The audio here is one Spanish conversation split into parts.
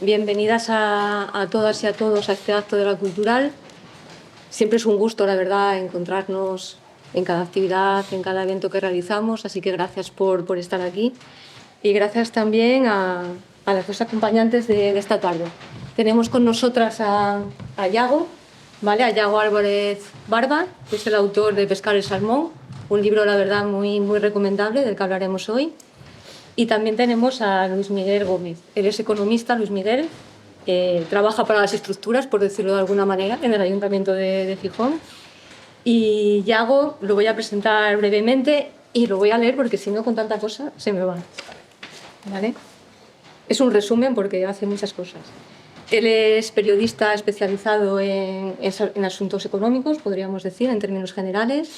Bienvenidas a todas y a todos a este acto de la cultural. Siempre es un gusto, la verdad, encontrarnos en cada actividad, en cada evento que realizamos, así que gracias por estar aquí. Y gracias también a las dos acompañantes de esta tarde. Tenemos con nosotras a Yago, ¿vale? A Yago Álvarez Barba, que es el autor de Pescar el Salmón, un libro, la verdad, muy recomendable, del que hablaremos hoy. Y también tenemos a Luis Miguel Gómez. Él es economista, Luis Miguel, trabaja para las estructuras, por decirlo de alguna manera, en el Ayuntamiento de Gijón. Y Yago lo voy a presentar brevemente y lo voy a leer porque si no, con tanta cosa, se me va. ¿Vale? Es un resumen porque hace muchas cosas. Él es periodista especializado en asuntos económicos, podríamos decir, en términos generales.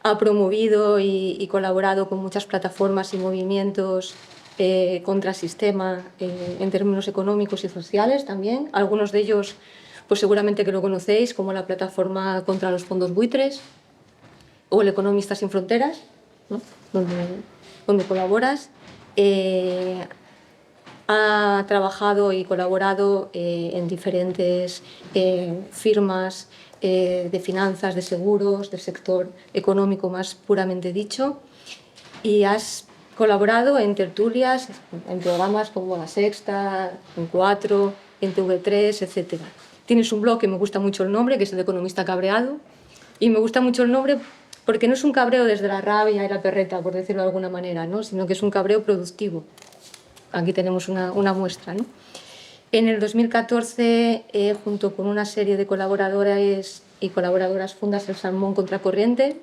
Ha promovido y colaborado con muchas plataformas y movimientos contra sistema en términos económicos y sociales también. Algunos de ellos, pues seguramente que lo conocéis, como la plataforma contra los fondos buitres o el Economistas sin Fronteras, ¿no? donde colaboras. Ha trabajado y colaborado en diferentes firmas de finanzas, de seguros, del sector económico más puramente dicho, y has colaborado en tertulias, en programas como La Sexta, en Cuatro, en TV3, etc. Tienes un blog que me gusta mucho el nombre, que es El Economista Cabreado, y me gusta mucho el nombre porque no es un cabreo desde la rabia y la perreta, por decirlo de alguna manera, ¿no? Sino que es un cabreo productivo. Aquí tenemos una muestra, ¿no? En el 2014, junto con una serie de colaboradores y colaboradoras, fundas el Salmón Contracorriente,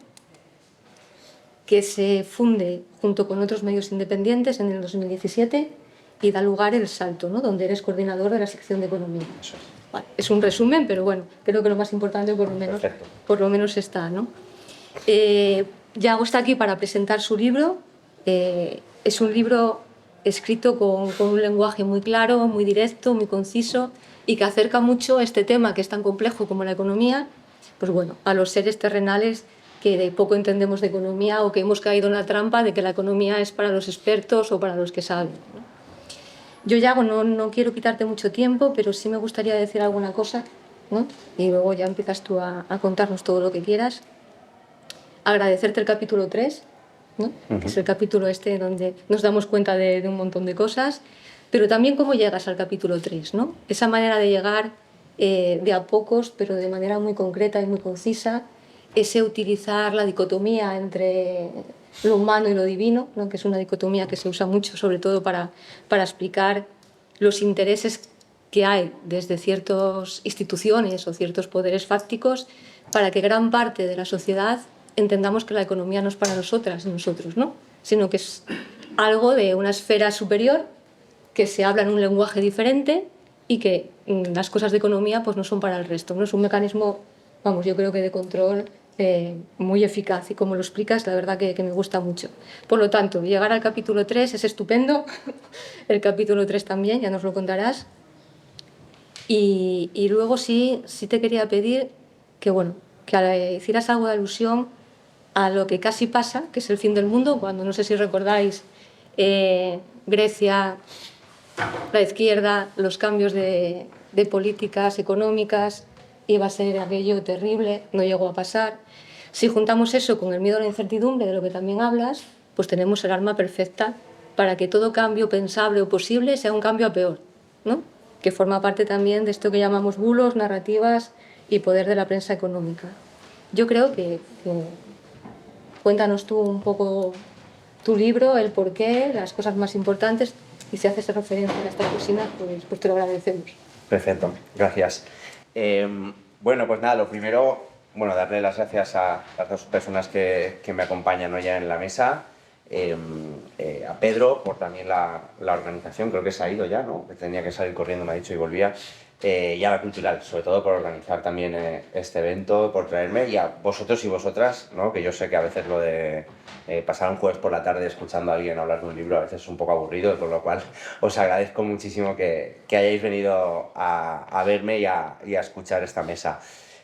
que se funde junto con otros medios independientes en el 2017 y da lugar El Salto, ¿no? Donde eres coordinador de la sección de Economía. Eso es. Vale, es un resumen, pero bueno, creo que lo más importante por lo menos está, ¿no? Yago está aquí para presentar su libro. Es un libro escrito con un lenguaje muy claro, muy directo, muy conciso y que acerca mucho este tema que es tan complejo como la economía, pues bueno, a los seres terrenales que de poco entendemos de economía o que hemos caído en la trampa de que la economía es para los expertos o para los que saben, ¿no? Yo, Yago, no quiero quitarte mucho tiempo, pero sí me gustaría decir alguna cosa, ¿no? Y luego ya empiezas tú a contarnos todo lo que quieras. Agradecerte el capítulo 3, ¿no? Que es el capítulo este donde nos damos cuenta de un montón de cosas, pero también cómo llegas al capítulo 3, ¿no? Esa manera de llegar de a pocos, pero de manera muy concreta y muy concisa, ese utilizar la dicotomía entre lo humano y lo divino, ¿no? Que es una dicotomía que se usa mucho, sobre todo para explicar los intereses que hay desde ciertas instituciones o ciertos poderes fácticos para que gran parte de la sociedad entendamos que la economía no es para nosotras y nosotros, ¿no? Sino que es algo de una esfera superior, que se habla en un lenguaje diferente y que las cosas de economía pues no son para el resto, ¿no? Es un mecanismo, vamos, yo creo que de control muy eficaz, y como lo explicas, la verdad que me gusta mucho. Por lo tanto, llegar al capítulo 3 es estupendo, el capítulo 3 también, ya nos lo contarás. Y luego sí te quería pedir que, bueno, que hicieras algo de alusión a lo que casi pasa, que es el fin del mundo, cuando, no sé si recordáis, Grecia, la izquierda, los cambios de políticas económicas, iba a ser aquello terrible, no llegó a pasar. Si juntamos eso con el miedo a la incertidumbre, de lo que también hablas, pues tenemos el arma perfecta para que todo cambio pensable o posible sea un cambio a peor, ¿no? Que forma parte también de esto que llamamos bulos, narrativas y poder de la prensa económica. Yo creo que cuéntanos tú un poco tu libro, el porqué, las cosas más importantes, y si haces referencia a esta cocina, pues te lo agradecemos. Perfecto, gracias. Bueno, pues nada, lo primero, bueno, darle las gracias a las dos personas que me acompañan hoy ya en la mesa, a Pedro por también la organización, creo que se ha ido ya, ¿no? Que tenía que salir corriendo, me ha dicho, y volvía, y a la Cultural, sobre todo por organizar también este evento, por traerme, y a vosotros y vosotras, ¿no? Que yo sé que a veces lo de pasar un jueves por la tarde escuchando a alguien hablar de un libro a veces es un poco aburrido, por lo cual os agradezco muchísimo que hayáis venido a verme y a escuchar esta mesa.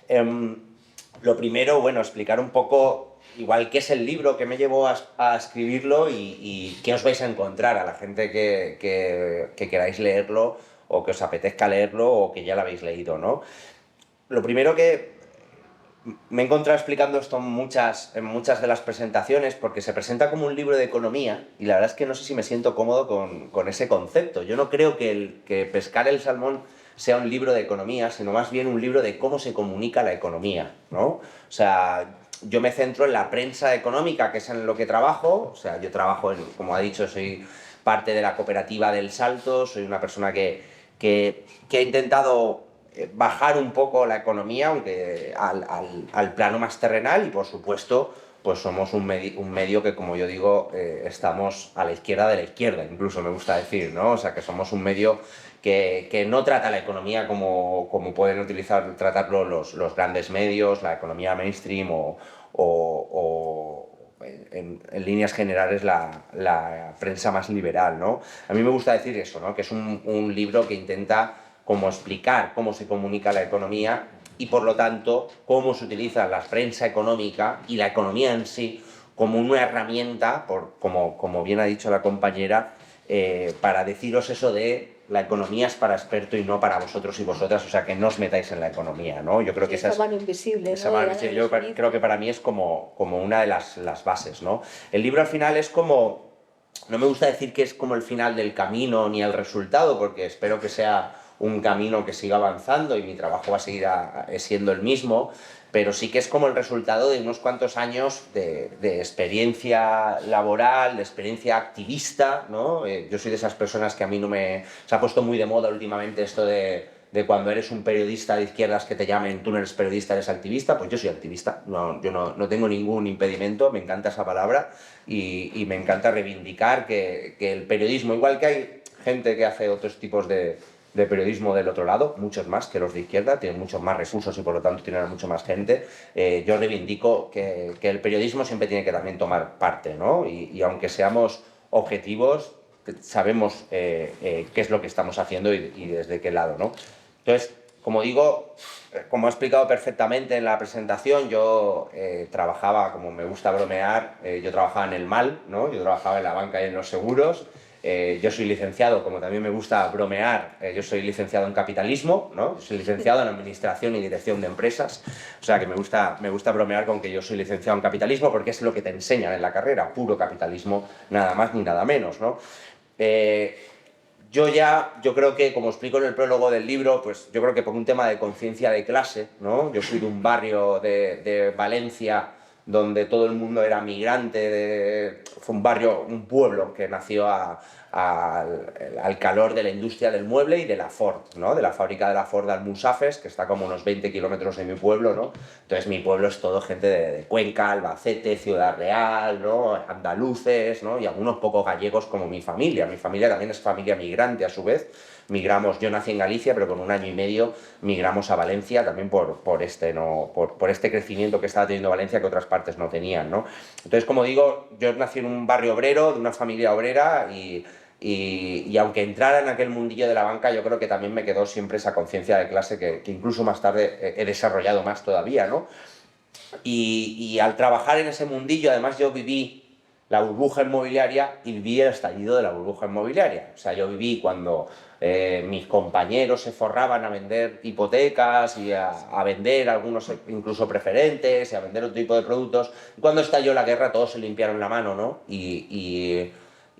Lo primero, bueno, explicar un poco igual qué es el libro, qué me llevó a escribirlo y qué os vais a encontrar a la gente que queráis leerlo o que os apetezca leerlo o que ya lo habéis leído, ¿no? Lo primero que me he encontrado explicando esto en muchas de las presentaciones, porque se presenta como un libro de economía y la verdad es que no sé si me siento cómodo con ese concepto. Yo no creo que Pescar el salmón sea un libro de economía, sino más bien un libro de cómo se comunica la economía, ¿no? O sea, yo me centro en la prensa económica, que es en lo que trabajo. O sea, yo trabajo como ha dicho, soy parte de la cooperativa del Salto, soy una persona que ha intentado bajar un poco la economía, aunque al plano más terrenal, y por supuesto pues somos un medio que, como yo digo, estamos a la izquierda de la izquierda, incluso me gusta decir, ¿no? O sea, que somos un medio que no trata la economía como pueden tratarlo los grandes medios, la economía mainstream o en líneas generales la prensa más liberal, ¿no? A mí me gusta decir eso, ¿no? Que es un libro que intenta como explicar cómo se comunica la economía y, por lo tanto, cómo se utiliza la prensa económica y la economía en sí como una herramienta, como bien ha dicho la compañera, para deciros eso de la economía es para experto y no para vosotros y vosotras, o sea, que no os metáis en la economía, ¿no? Yo creo que esa mano invisible, esa ¿no? mano invisible, yo creo que para mí es como una de las bases, ¿no? El libro al final es como, no me gusta decir que es como el final del camino ni el resultado, porque espero que sea un camino que siga avanzando y mi trabajo va a seguir siendo el mismo, pero sí que es como el resultado de unos cuantos años de experiencia laboral, de experiencia activista, ¿no? Yo soy de esas personas que a mí no me... Se ha puesto muy de moda últimamente esto de cuando eres un periodista de izquierdas que te llamen, tú no eres periodista, eres activista. Pues yo soy activista, yo no tengo ningún impedimento, me encanta esa palabra y me encanta reivindicar que el periodismo, igual que hay gente que hace otros tipos de periodismo del otro lado, muchos más que los de izquierda, tienen muchos más recursos y por lo tanto tienen mucho más gente, yo reivindico que el periodismo siempre tiene que también tomar parte, ¿no? Y aunque seamos objetivos, sabemos qué es lo que estamos haciendo y desde qué lado, ¿no? Entonces, como digo, como he explicado perfectamente en la presentación, yo trabajaba, como me gusta bromear, yo trabajaba en el MAL, ¿no? Yo trabajaba en la banca y en los seguros. Yo soy licenciado, como también me gusta bromear, yo soy licenciado en capitalismo, ¿no? Yo soy licenciado en administración y dirección de empresas, o sea que me gusta bromear con que yo soy licenciado en capitalismo porque es lo que te enseñan en la carrera, puro capitalismo, nada más ni nada menos, ¿no? Yo creo que, como explico en el prólogo del libro, pues yo creo que por un tema de conciencia de clase, ¿no? Yo soy de un barrio de Valencia donde todo el mundo era migrante, fue un pueblo que nació al calor de la industria del mueble y de la Ford, ¿no? De la fábrica de la Ford de Almusafes, que está como unos 20 kilómetros de mi pueblo, ¿no? Entonces mi pueblo es todo gente de Cuenca, Albacete, Ciudad Real, ¿no? Andaluces, ¿no? Y algunos pocos gallegos como mi familia. Mi familia también es familia migrante a su vez. Migramos, yo nací en Galicia, pero con 1 año y medio migramos a Valencia también por este crecimiento que estaba teniendo Valencia que otras partes no tenían, ¿no? Entonces, como digo, yo nací en un barrio obrero, de una familia obrera y aunque entrara en aquel mundillo de la banca, yo creo que también me quedó siempre esa conciencia de clase que incluso más tarde he desarrollado más todavía, ¿no? Y al trabajar en ese mundillo, además yo viví la burbuja inmobiliaria y viví el estallido de la burbuja inmobiliaria. O sea, yo viví cuando mis compañeros se forraban a vender hipotecas y a vender algunos incluso preferentes y a vender otro tipo de productos. Y cuando estalló la guerra todos se limpiaron la mano, ¿no? Y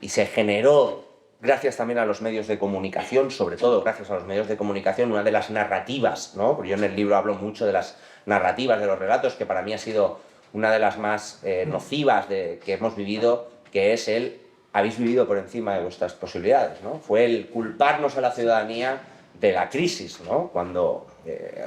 se generó, gracias también a los medios de comunicación, sobre todo gracias a los medios de comunicación, una de las narrativas, ¿no? Porque yo en el libro hablo mucho de las narrativas, de los relatos, que para mí ha sido una de las más nocivas que hemos vivido, que es el habéis vivido por encima de vuestras posibilidades, ¿no? Fue el culparnos a la ciudadanía de la crisis, ¿no? Cuando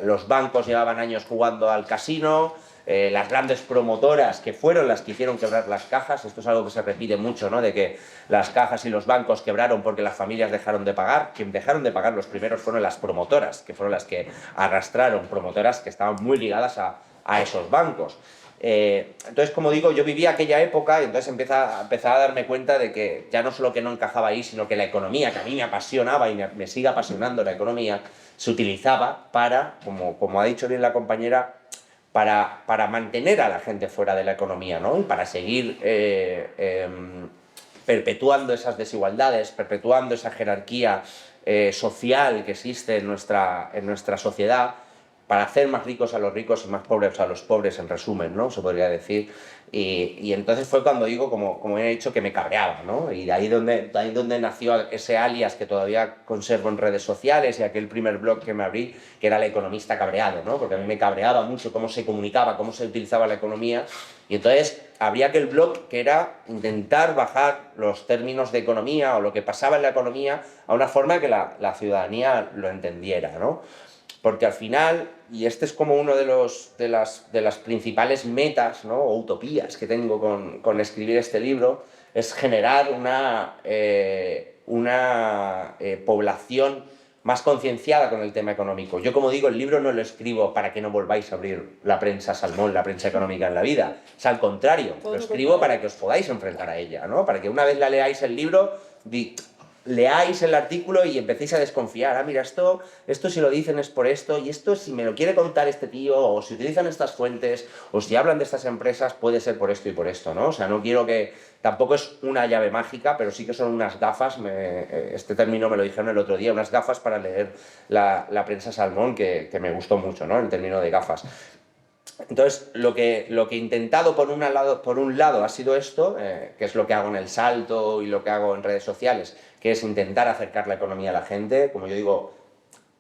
los bancos llevaban años jugando al casino, las grandes promotoras que fueron las que hicieron quebrar las cajas, esto es algo que se repite mucho, ¿no? De que las cajas y los bancos quebraron porque las familias dejaron de pagar. Quien dejaron de pagar los primeros fueron las promotoras, que fueron las que arrastraron, promotoras que estaban muy ligadas a esos bancos. Entonces, como digo, yo viví aquella época y entonces empezaba a darme cuenta de que ya no solo que no encajaba ahí, sino que la economía, que a mí me apasionaba y me sigue apasionando la economía, se utilizaba para, como ha dicho bien la compañera, para mantener a la gente fuera de la economía, ¿no? Y para seguir perpetuando esas desigualdades, perpetuando esa jerarquía social que existe en nuestra sociedad, para hacer más ricos a los ricos y más pobres a los pobres, en resumen, ¿no? Se podría decir. Y entonces fue cuando digo, como he dicho, que me cabreaba, ¿no? Y de ahí donde nació ese alias que todavía conservo en redes sociales y aquel primer blog que me abrí, que era El Economista Cabreado, ¿no? Porque a mí me cabreaba mucho cómo se comunicaba, cómo se utilizaba la economía. Y entonces habría aquel blog que era intentar bajar los términos de economía o lo que pasaba en la economía a una forma que la ciudadanía lo entendiera, ¿no? Porque al final, y este es como uno de las principales metas, ¿no? O utopías que tengo con escribir este libro, es generar una población más concienciada con el tema económico. Yo, como digo, el libro no lo escribo para que no volváis a abrir la prensa Salmón, la prensa económica en la vida. Es al contrario, lo escribo para que os podáis enfrentar a ella, ¿no? Para que una vez la leáis el libro, leáis el artículo y empecéis a desconfiar. Ah, mira, esto si lo dicen es por esto, y esto si me lo quiere contar este tío, o si utilizan estas fuentes, o si hablan de estas empresas, puede ser por esto y por esto, ¿no? O sea, no quiero que... Tampoco es una llave mágica, pero sí que son unas gafas, este término me lo dijeron el otro día, unas gafas para leer la prensa Salmón, que me gustó mucho, ¿no? El término de gafas. Entonces, lo que he intentado por un lado ha sido esto, que es lo que hago en El Salto y lo que hago en redes sociales, que es intentar acercar la economía a la gente. Como yo digo,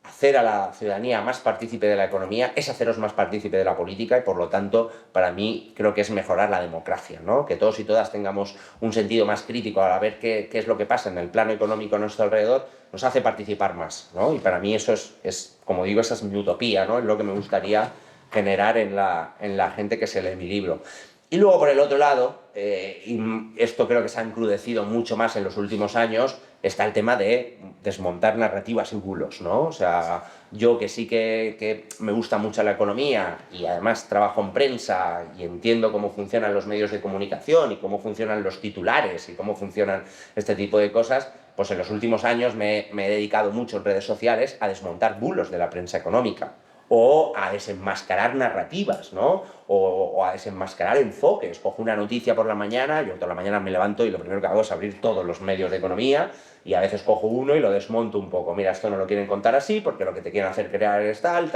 hacer a la ciudadanía más partícipe de la economía es haceros más partícipe de la política y, por lo tanto, para mí creo que es mejorar la democracia, ¿no? Que todos y todas tengamos un sentido más crítico a ver qué es lo que pasa en el plano económico a nuestro alrededor, nos hace participar más, ¿no? Y para mí eso es, como digo, esa es mi utopía, ¿no? Es lo que me gustaría generar en la gente que se lee mi libro. Y luego, por el otro lado, y esto creo que se ha encrudecido mucho más en los últimos años, está el tema de desmontar narrativas y bulos, ¿no? O sea, yo que sí que me gusta mucho la economía y además trabajo en prensa y entiendo cómo funcionan los medios de comunicación y cómo funcionan los titulares y cómo funcionan este tipo de cosas, pues en los últimos años me he dedicado mucho en redes sociales a desmontar bulos de la prensa económica, o a desenmascarar narrativas, ¿no? O a desenmascarar enfoques. Cojo una noticia por la mañana, yo toda la mañana me levanto y lo primero que hago es abrir todos los medios de economía, y a veces cojo uno y lo desmonto un poco. Mira, esto no lo quieren contar así porque lo que te quieren hacer crear es tal,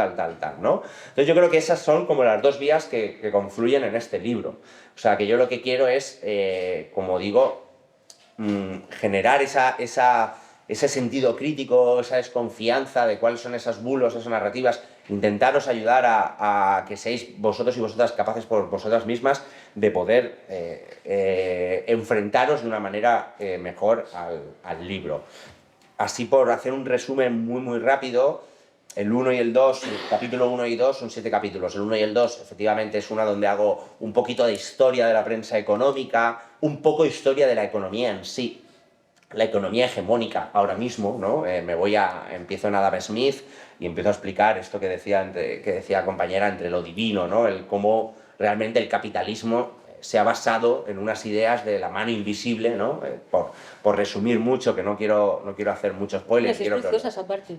¿no? Entonces yo creo que esas son como las dos vías que confluyen en este libro. O sea, que yo lo que quiero es, como digo, generar ese sentido crítico, esa desconfianza de cuáles son esas bulos, esas narrativas, intentaros ayudar a que seáis vosotros y vosotras capaces por vosotras mismas de poder enfrentaros de una manera mejor al libro. Así, por hacer un resumen muy rápido, el 1 y el 2, el capítulo 1 y 2 son 7 capítulos. El 1 y el 2 efectivamente es una donde hago un poquito de historia de la prensa económica, un poco historia de la economía en sí, la economía hegemónica ahora mismo, ¿no? Empiezo en Adam Smith y empiezo a explicar esto que decía compañera, entre lo divino, ¿no? El cómo realmente el capitalismo se ha basado en unas ideas de la mano invisible, ¿no? Por resumir mucho, que no quiero hacer mucho spoiler. Es preciosa esa parte.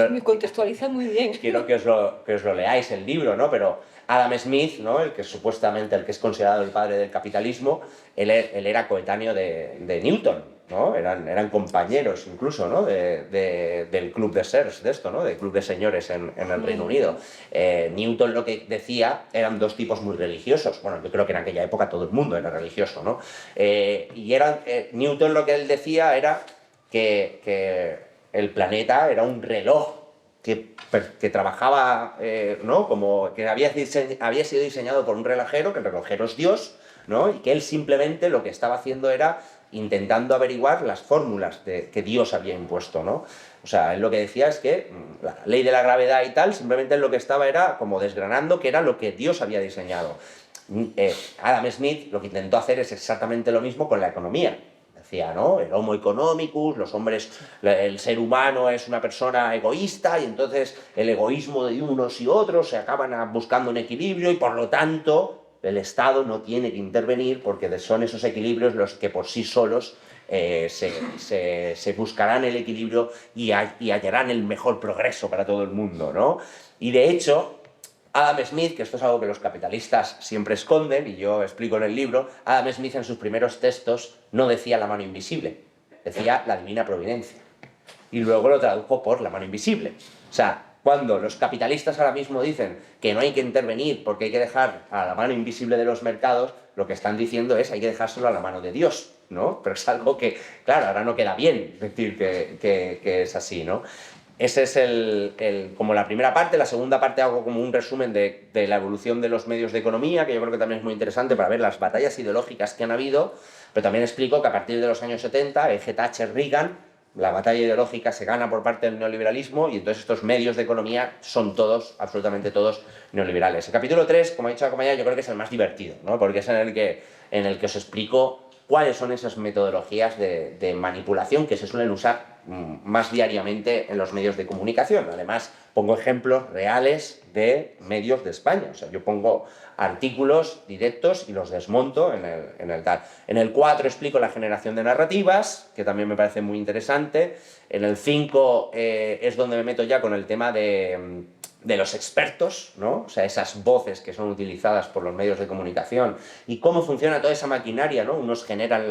Me contextualiza muy bien. Quiero que os lo leáis el libro, ¿no? Pero Adam Smith, ¿no? El que es supuestamente el que es considerado el padre del capitalismo, él era coetáneo de Newton, ¿no? Eran compañeros incluso, ¿no? Del club de sirs, de esto, ¿no? Del club de señores en el Reino Unido. Newton lo que decía eran dos tipos muy religiosos. Bueno, yo creo que en aquella época todo el mundo era religioso, ¿no? Newton lo que él decía era que el planeta era un reloj que trabajaba, ¿no? Como que había sido diseñado por un relojero, que el relojero es Dios, ¿no? Y que él simplemente lo que estaba haciendo era intentando averiguar las fórmulas que Dios había impuesto, ¿no? O sea, él lo que decía es que la ley de la gravedad y tal, simplemente lo que estaba era como desgranando qué era lo que Dios había diseñado. Adam Smith lo que intentó hacer es exactamente lo mismo con la economía. Decía, ¿no? El homo economicus, los hombres, el ser humano es una persona egoísta y entonces el egoísmo de unos y otros se acaban buscando un equilibrio y por lo tanto el Estado no tiene que intervenir porque son esos equilibrios los que por sí solos se buscarán el equilibrio y hallarán el mejor progreso para todo el mundo, ¿no? Y de hecho, Adam Smith, que esto es algo que los capitalistas siempre esconden, y yo explico en el libro, Adam Smith en sus primeros textos no decía la mano invisible, decía la divina providencia. Y luego lo tradujo por la mano invisible. O sea, cuando los capitalistas ahora mismo dicen que no hay que intervenir porque hay que dejar a la mano invisible de los mercados, lo que están diciendo es hay que dejárselo a la mano de Dios, ¿no? Pero es algo que, claro, ahora no queda bien decir que es así, ¿no? Ese es como la primera parte. La segunda parte hago como un resumen de la evolución de los medios de economía, que yo creo que también es muy interesante para ver las batallas ideológicas que han habido, pero también explico que a partir de los años 70, eje Thatcher-Reagan, la batalla ideológica se gana por parte del neoliberalismo y entonces estos medios de economía son todos, absolutamente todos, neoliberales. El capítulo 3, como ha dicho la compañera, yo creo que es el más divertido, ¿no? Porque es en el que os explico cuáles son esas metodologías de manipulación que se suelen usar más diariamente en los medios de comunicación. Además, pongo ejemplos reales de medios de España. O sea, yo pongo artículos directos y los desmonto en el tal. En el 4 explico la generación de narrativas, que también me parece muy interesante. En el 5 es donde me meto ya con el tema de los expertos, ¿no? O sea, esas voces que son utilizadas por los medios de comunicación y cómo funciona toda esa maquinaria, ¿no? Unos generan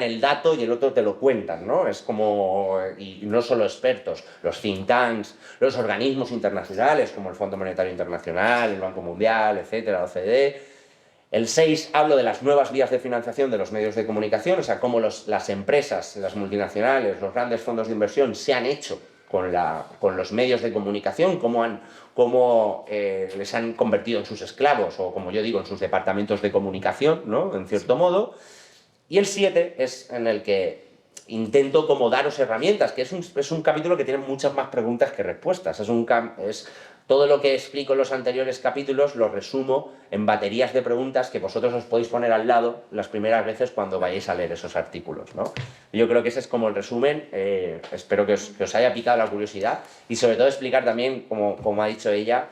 el dato y el otro te lo cuentan, ¿no? Es como, y no solo expertos, los think tanks, los organismos internacionales como el Fondo Monetario Internacional, el Banco Mundial, etcétera, la OCDE. El 6 hablo de las nuevas vías de financiación de los medios de comunicación, o sea, cómo las empresas, las multinacionales, los grandes fondos de inversión se han hecho con los medios de comunicación, cómo les han convertido en sus esclavos, o como yo digo, en sus departamentos de comunicación, ¿no? En cierto modo. Y el 7 es en el que intento como daros herramientas, que es un capítulo que tiene muchas más preguntas que respuestas. Todo lo que explico en los anteriores capítulos lo resumo en baterías de preguntas que vosotros os podéis poner al lado las primeras veces cuando vayáis a leer esos artículos, ¿no? Yo creo que ese es como el resumen. Espero que os haya picado la curiosidad y sobre todo explicar también, como ha dicho ella,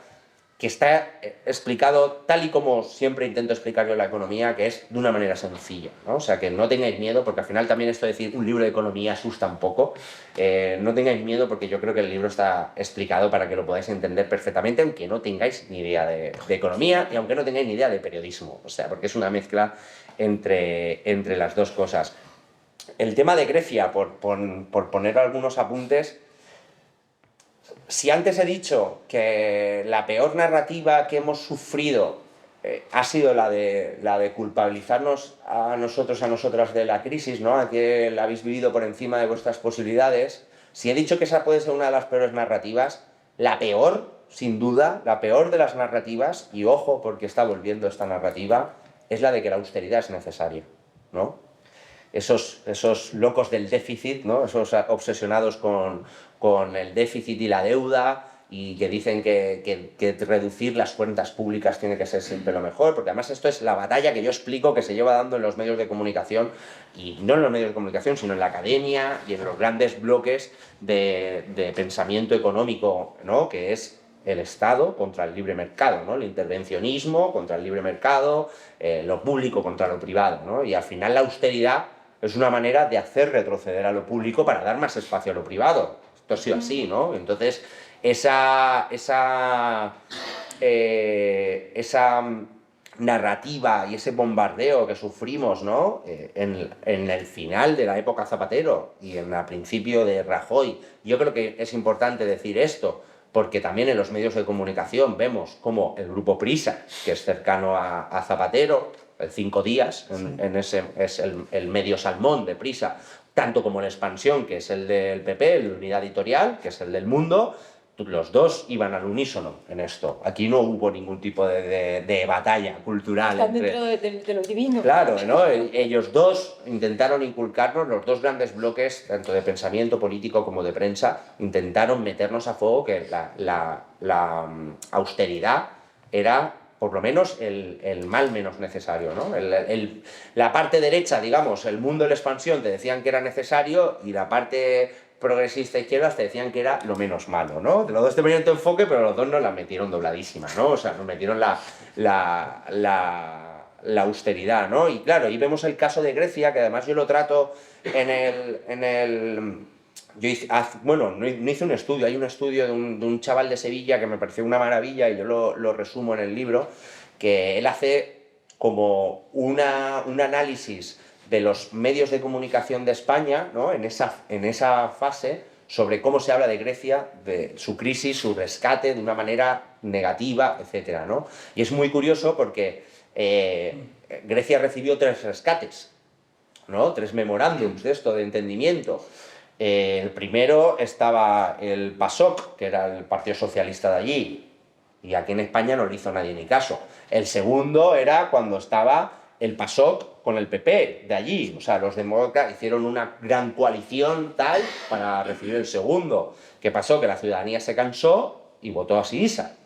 que está explicado tal y como siempre intento explicarlo en la economía, que es de una manera sencilla, ¿no? O sea, que no tengáis miedo, porque al final también esto de decir un libro de economía asusta un poco. No tengáis miedo porque yo creo que el libro está explicado para que lo podáis entender perfectamente, aunque no tengáis ni idea de economía y aunque no tengáis ni idea de periodismo, o sea, porque es una mezcla entre las dos cosas. El tema de Grecia, por poner algunos apuntes. Si antes he dicho que la peor narrativa que hemos sufrido ha sido la de culpabilizarnos a nosotros, a nosotras de la crisis, ¿no? A que la habéis vivido por encima de vuestras posibilidades, si he dicho que esa puede ser una de las peores narrativas, la peor, sin duda, la peor de las narrativas, y ojo porque está volviendo esta narrativa, es la de que la austeridad es necesaria, ¿no? Esos locos del déficit, ¿no? Esos obsesionados con el déficit y la deuda y que dicen que reducir las cuentas públicas tiene que ser siempre lo mejor, porque además esto es la batalla que yo explico que se lleva dando en los medios de comunicación, y no en los medios de comunicación, sino en la academia y en los grandes bloques de pensamiento económico, ¿no? Que es el Estado contra el libre mercado, ¿no? El intervencionismo contra el libre mercado, lo público contra lo privado, ¿no? Y al final la austeridad es una manera de hacer retroceder a lo público para dar más espacio a lo privado. Esto ha sido así, ¿no? Entonces, esa narrativa y ese bombardeo que sufrimos, ¿no? En el final de la época Zapatero y en el principio de Rajoy, yo creo que es importante decir esto, porque también en los medios de comunicación vemos como el grupo Prisa, que es cercano a Zapatero, el 5 días, es el medio salmón de Prisa, tanto como la Expansión, que es el del PP, el de Unidad Editorial, que es el del Mundo, los dos iban al unísono en esto. Aquí no hubo ningún tipo de batalla cultural. Están dentro de lo divino. Claro, ¿no? Ellos dos intentaron inculcarnos, los dos grandes bloques, tanto de pensamiento político como de prensa, intentaron meternos a fuego que la austeridad era por lo menos el mal menos necesario, ¿no? La parte derecha, digamos, el mundo de la expansión te decían que era necesario y la parte progresista izquierda te decían que era lo menos malo, ¿no? Los dos tenían tu enfoque, pero los dos nos la metieron dobladísima, ¿no? O sea, nos metieron la austeridad, ¿no? Y claro, ahí vemos el caso de Grecia, que además yo lo trato yo hice, bueno, no hice un estudio, hay un estudio de un chaval de Sevilla que me pareció una maravilla y yo lo resumo en el libro, que él hace como un análisis de los medios de comunicación de España, ¿no? En esa fase, sobre cómo se habla de Grecia, de su crisis, su rescate, de una manera negativa, etcétera, ¿no? Y es muy curioso porque Grecia recibió 3 rescates, ¿no? 3 memorándums de esto, de entendimiento. El primero estaba el PASOK, que era el Partido Socialista de allí, y aquí en España no le hizo nadie ni caso. El segundo era cuando estaba el PASOK con el PP de allí, o sea, los demócratas hicieron una gran coalición tal para recibir el segundo. ¿Qué pasó? Que la ciudadanía se cansó y votó a Syriza.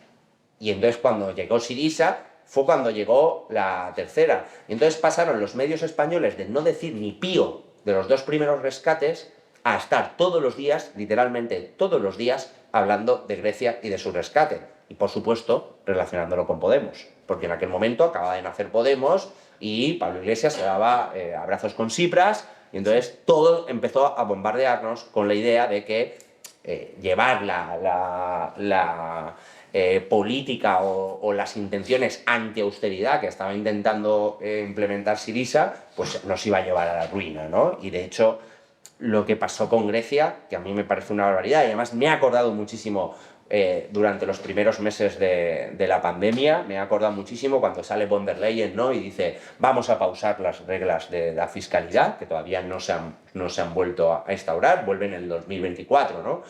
Y entonces cuando llegó Syriza fue cuando llegó la tercera. Y entonces pasaron los medios españoles de no decir ni pío de los 2 primeros rescates a estar todos los días, literalmente todos los días, hablando de Grecia y de su rescate. Y por supuesto, relacionándolo con Podemos. Porque en aquel momento acababa de nacer Podemos y Pablo Iglesias se daba abrazos con Tsipras. Y entonces todo empezó a bombardearnos con la idea de que llevar la política o las intenciones anti-austeridad que estaba intentando implementar Syriza, pues nos iba a llevar a la ruina, ¿no? Y de hecho, lo que pasó con Grecia, que a mí me parece una barbaridad, y además me he acordado muchísimo durante los primeros meses de la pandemia, me he acordado muchísimo cuando sale von der Leyen, ¿no? Y dice, vamos a pausar las reglas de la fiscalidad, que todavía no se han vuelto a instaurar, vuelven en el 2024, ¿no?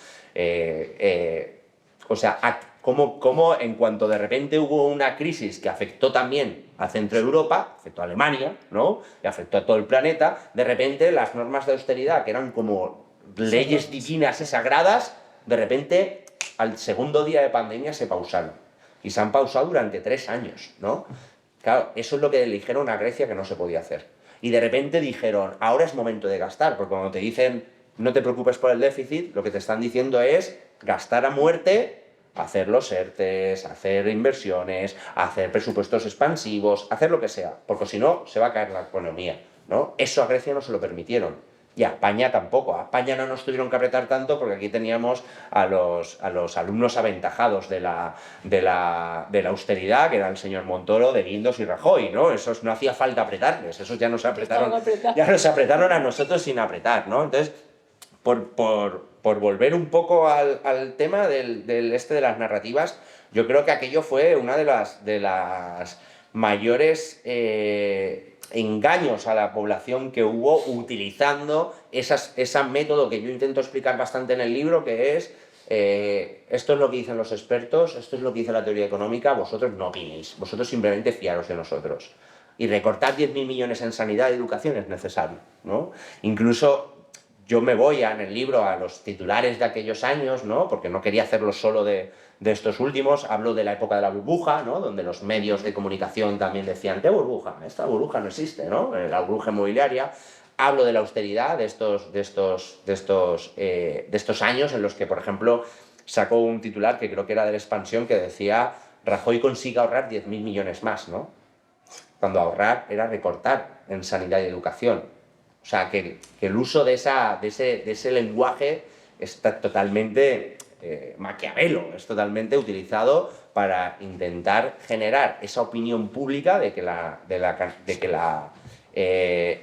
O sea, cómo en cuanto de repente hubo una crisis que afectó también a Centro Europa, afectó a Alemania, ¿no? Y afectó a todo el planeta, de repente las normas de austeridad, que eran como leyes divinas y sagradas, de repente al segundo día de pandemia se pausaron. Y se han pausado durante 3 años, ¿no? Claro, eso es lo que le dijeron a Grecia que no se podía hacer. Y de repente dijeron, ahora es momento de gastar, porque cuando te dicen no te preocupes por el déficit, lo que te están diciendo es gastar a muerte, hacer los ERTES, hacer inversiones, hacer presupuestos expansivos, hacer lo que sea, porque si no, se va a caer la economía, ¿no? Eso a Grecia no se lo permitieron. Y a España tampoco. A España no nos tuvieron que apretar tanto porque aquí teníamos a los alumnos aventajados de la austeridad, que era el señor Montoro, de Guindos y Rajoy, ¿no? Esos no hacía falta apretarles, esos ya nos apretaron a nosotros sin apretar, ¿no? Entonces, por volver un poco al tema de las narrativas, yo creo que aquello fue una de las mayores engaños a la población que hubo utilizando ese método que yo intento explicar bastante en el libro, que es esto es lo que dicen los expertos, esto es lo que dice la teoría económica, vosotros no opinéis, vosotros simplemente fiaros de nosotros. Y recortar 10.000 millones en sanidad y educación es necesario, ¿no? Incluso yo me voy en el libro a los titulares de aquellos años, ¿no? Porque no quería hacerlo solo de estos últimos, hablo de la época de la burbuja, ¿no? Donde los medios de comunicación también decían, ¿qué burbuja? Esta burbuja no existe, ¿no? La burbuja inmobiliaria. Hablo de la austeridad de estos años en los que, por ejemplo, sacó un titular que creo que era de La Expansión que decía Rajoy consigue ahorrar 10.000 millones más, ¿no? Cuando ahorrar era recortar en sanidad y educación. O sea, que el uso de ese lenguaje está totalmente maquiavelo, es totalmente utilizado para intentar generar esa opinión pública de que la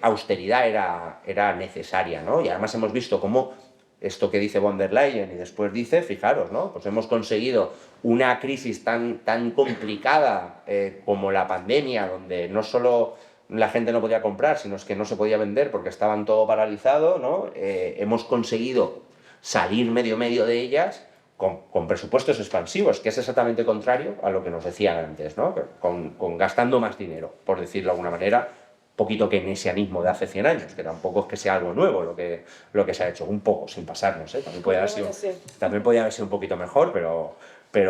austeridad era necesaria, ¿no? Y además hemos visto cómo esto que dice von der Leyen y después dice, fijaros, ¿no? Pues hemos conseguido una crisis tan complicada como la pandemia, donde no solo la gente no podía comprar, sino es que no se podía vender porque estaban todo paralizado, ¿no? Hemos conseguido salir medio de ellas con presupuestos expansivos, que es exactamente contrario a lo que nos decían antes, ¿no? Con gastando más dinero, por decirlo de alguna manera, poquito keynesianismo de hace 100 años, que tampoco es que sea algo nuevo lo que se ha hecho, un poco, sin pasarnos, ¿eh? También podía haber sido un poquito mejor, pero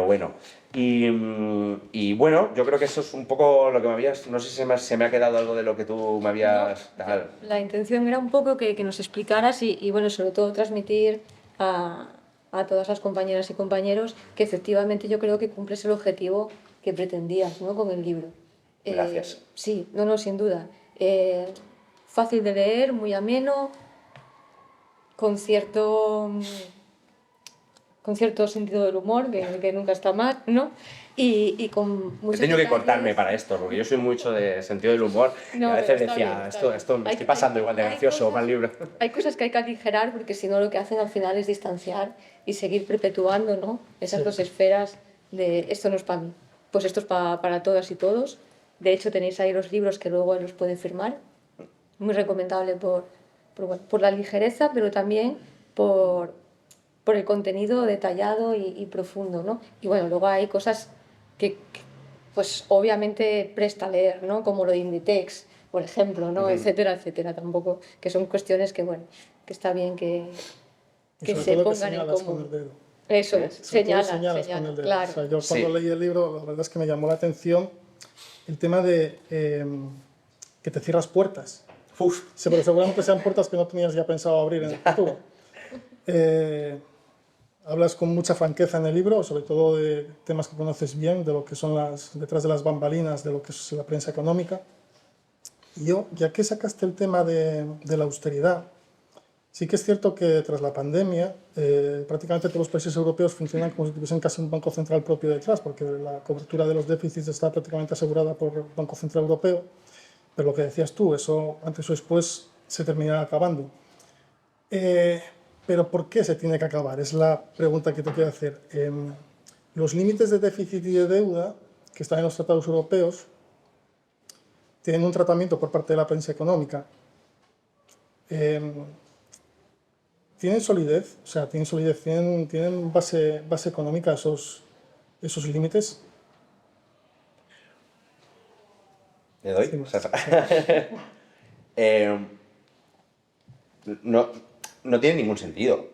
bueno. Y bueno, yo creo que eso es un poco lo que me habías... No sé si se me ha quedado algo de lo que tú me habías... No, la intención era un poco que nos explicaras y bueno, sobre todo transmitir a todas las compañeras y compañeros que efectivamente yo creo que cumples el objetivo que pretendías, ¿no? Con el libro. Gracias. Sí, no, sin duda. Fácil de leer, muy ameno, con cierto sentido del humor, que nunca está mal, ¿no? Y con He muchos tenido que detalles. cortarme para esto, porque yo soy mucho de sentido del humor No, y a pero veces está decía, bien, está bien. esto me estoy pasando igual de gracioso para el libro. Hay cosas que hay que aligerar porque si no lo que hacen al final es distanciar y seguir perpetuando, ¿no? Esas Sí. dos esferas de esto no es para mí, pues esto es para todas y todos. De hecho tenéis ahí los libros que luego los pueden firmar. Muy recomendable por la ligereza, pero también por el contenido detallado y profundo, ¿no? Y bueno, luego hay cosas pues obviamente presta a leer, ¿no? Como lo de Inditex, por ejemplo, ¿no? Etcétera, etcétera. Tampoco, que son cuestiones que, bueno, que está bien Y que sobre se todo que pongan en señalas con común. el dedo. Eso es, Sobre todo señalas, con el dedo. claro. O sea, yo cuando Sí. leí el libro, la verdad es que me llamó la atención el tema de que te cierras puertas. Uf, Sí, pero seguramente sean puertas que no tenías ya pensado abrir en el futuro. Hablas con mucha franqueza en el libro, sobre todo de temas que conoces bien, de lo que son detrás de las bambalinas, de lo que es la prensa económica. Y yo, ya que sacaste el tema de la austeridad, sí que es cierto que tras la pandemia prácticamente todos los países europeos funcionan como si tuviesen casi un banco central propio detrás, porque la cobertura de los déficits está prácticamente asegurada por el Banco Central Europeo. Pero lo que decías tú, eso antes o después se terminará acabando. Pero ¿por qué se tiene que acabar? Es la pregunta que te quiero hacer. Los límites de déficit y de deuda que están en los tratados europeos tienen un tratamiento por parte de la prensa económica. ¿Tienen solidez? O sea, ¿tienen solidez? ¿Tienen base económica esos límites? ¿le doy? Sí, O sea, no, no tiene ningún sentido.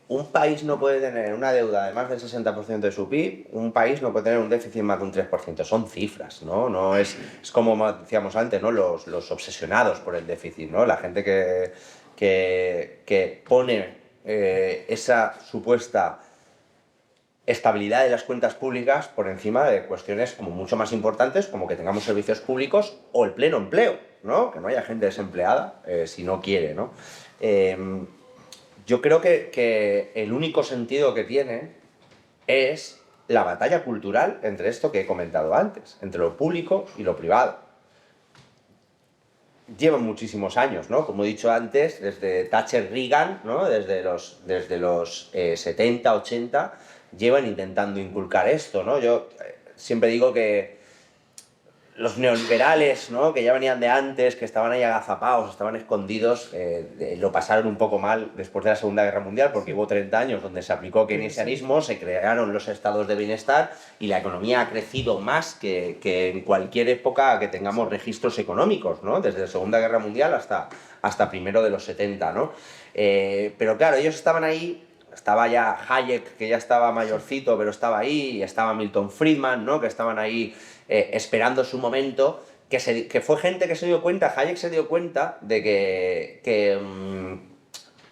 Un país no puede tener una deuda de más del 60% de su PIB, un país no puede tener un déficit más de un 3%. Son cifras, ¿no? No es como decíamos antes, ¿no? Los obsesionados por el déficit, ¿no? La gente que pone esa supuesta estabilidad de las cuentas públicas por encima de cuestiones como mucho más importantes, como que tengamos servicios públicos o el pleno empleo, ¿no? Que no haya gente desempleada si no quiere, ¿no? Yo creo que el único sentido que tiene es la batalla cultural entre esto que he comentado antes, entre lo público y lo privado. Llevan muchísimos años, ¿no? Como he dicho antes, desde Thatcher-Reagan, ¿no? Desde los 70, 80, llevan intentando inculcar esto, ¿no? Yo siempre digo que los neoliberales, ¿no? Que ya venían de antes, que estaban ahí agazapados, estaban escondidos, lo pasaron un poco mal después de la Segunda Guerra Mundial, porque hubo 30 años donde se aplicó keynesianismo, se crearon los estados de bienestar y la economía ha crecido más que en cualquier época que tengamos registros económicos, ¿no? Desde la Segunda Guerra Mundial hasta primero de los 70, ¿no? Pero claro, ellos estaban ahí. Estaba ya Hayek, que ya estaba mayorcito, pero estaba ahí, y estaba Milton Friedman, ¿no? Que estaban ahí esperando su momento, que fue gente que se dio cuenta, Hayek se dio cuenta de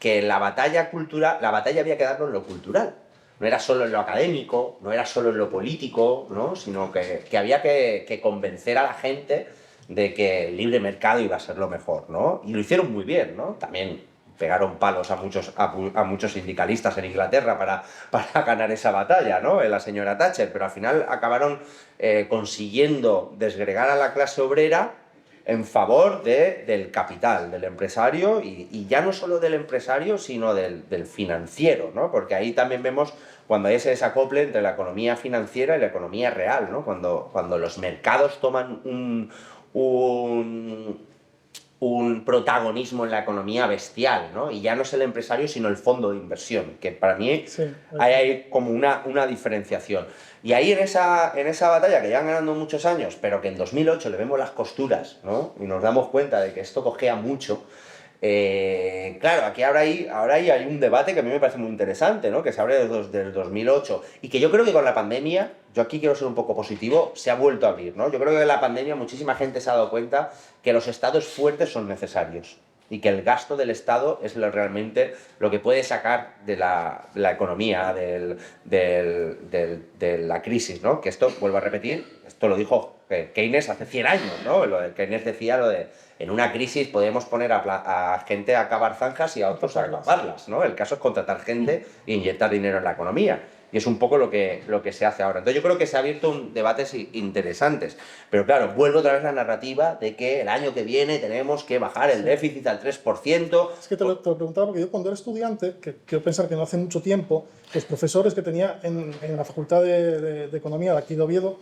que la batalla cultural, la batalla había que darlo en lo cultural. No era solo en lo académico, no era solo en lo político, ¿no? Sino que había que convencer a la gente de que el libre mercado iba a ser lo mejor, ¿no? Y lo hicieron muy bien, ¿no? También pegaron palos a muchos sindicalistas en Inglaterra para ganar esa batalla, ¿no? La señora Thatcher, pero al final acabaron consiguiendo desgregar a la clase obrera en favor del capital, del empresario, y ya no solo del empresario, sino del financiero, ¿no? Porque ahí también vemos cuando hay ese desacople entre la economía financiera y la economía real, ¿no? Cuando los mercados toman un protagonismo en la economía bestial, ¿no? Y ya no es el empresario, sino el fondo de inversión, que para mí Sí, hay como una diferenciación. Y ahí en esa batalla que llevan ganando muchos años, pero que en 2008 le vemos las costuras, ¿no? Y nos damos cuenta de que esto cojea mucho. Claro, aquí ahora hay un debate que a mí me parece muy interesante, ¿no? Que se abre desde el 2008 y que yo creo que con la pandemia, yo aquí quiero ser un poco positivo, se ha vuelto a abrir, ¿no? Yo creo que en la pandemia muchísima gente se ha dado cuenta que los estados fuertes son necesarios y que el gasto del Estado es realmente lo que puede sacar de la economía, de la crisis, ¿no? Que esto, vuelvo a repetir, esto lo dijo Keynes hace 100 años, ¿no? Keynes decía lo de, en una crisis podemos poner a gente a cavar zanjas y a otros a taparlas, ¿no? El caso es contratar gente e inyectar dinero en la economía. Y es un poco lo que se hace ahora. Entonces yo creo que se ha abierto un debates interesantes. Pero claro, vuelve otra vez la narrativa de que el año que viene tenemos que bajar el déficit al 3%. Es que te lo preguntaba porque yo cuando era estudiante, que quiero pensar que no hace mucho tiempo, los profesores que tenía en la Facultad de Economía de aquí de Oviedo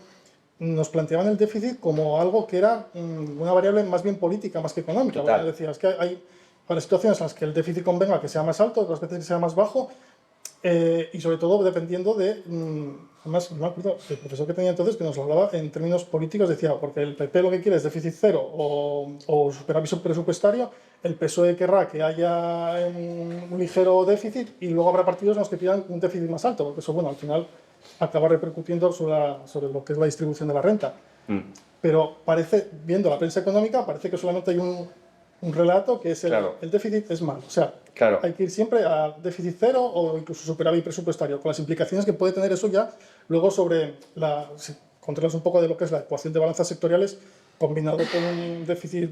nos planteaban el déficit como algo que era una variable más bien política, más que económica. Bueno, decía, es que hay para situaciones en las que el déficit convenga que sea más alto, otras veces que sea más bajo, y sobre todo dependiendo de, además no me acuerdo, el profesor que tenía entonces que nos hablaba en términos políticos, decía, porque el PP lo que quiere es déficit cero o superávit presupuestario, el PSOE querrá que haya un ligero déficit y luego habrá partidos en los que pidan un déficit más alto, porque eso, bueno, al final acaba repercutiendo sobre lo que es la distribución de la renta. Pero parece, viendo la prensa económica, parece que solamente hay un relato que es el déficit es malo. O sea, hay que ir siempre a déficit cero o incluso superávit presupuestario, con las implicaciones que puede tener eso ya luego sobre si controlas un poco de lo que es la ecuación de balanzas sectoriales combinado con un déficit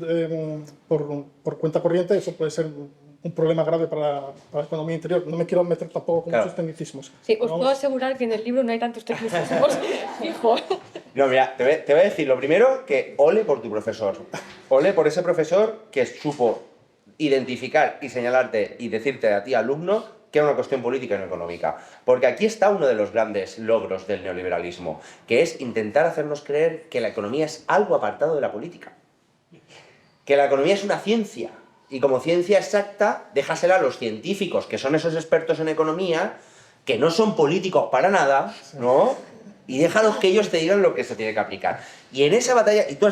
por cuenta corriente, eso puede ser un problema grave para la economía interior. No me quiero meter tampoco con muchos tecnicismos. Sí, os puedo asegurar que en el libro no hay tantos tecnicismos. Fijo. No, mira, te voy a decir lo primero, que ole por tu profesor. Ole por ese profesor que supo identificar y señalarte y decirte a ti, alumno, que era una cuestión política y no económica. Porque aquí está uno de los grandes logros del neoliberalismo, que es intentar hacernos creer que la economía es algo apartado de la política. Que la economía es una ciencia. Y como ciencia exacta, déjasela a los científicos, que son esos expertos en economía, que no son políticos para nada, ¿no? Y déjalos que ellos te digan lo que se tiene que aplicar. Y en esa batalla, y tú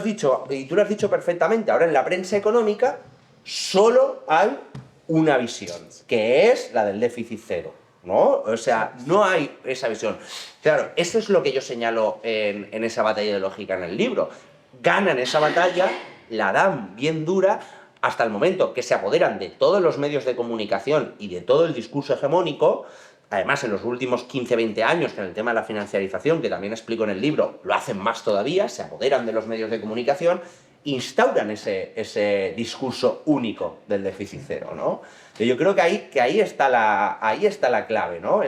lo has dicho perfectamente, ahora en la prensa económica solo hay una visión, que es la del déficit cero, ¿no? O sea, no hay esa visión. Claro, eso es lo que yo señalo en esa batalla ideológica en el libro. Ganan esa batalla, la dan bien dura, hasta el momento que se apoderan de todos los medios de comunicación y de todo el discurso hegemónico. Además, en los últimos 15-20 años, en el tema de la financiarización, que también explico en el libro, lo hacen más todavía, se apoderan de los medios de comunicación, instauran ese discurso único del déficit cero, ¿no? Yo creo que ahí está la clave, ¿no?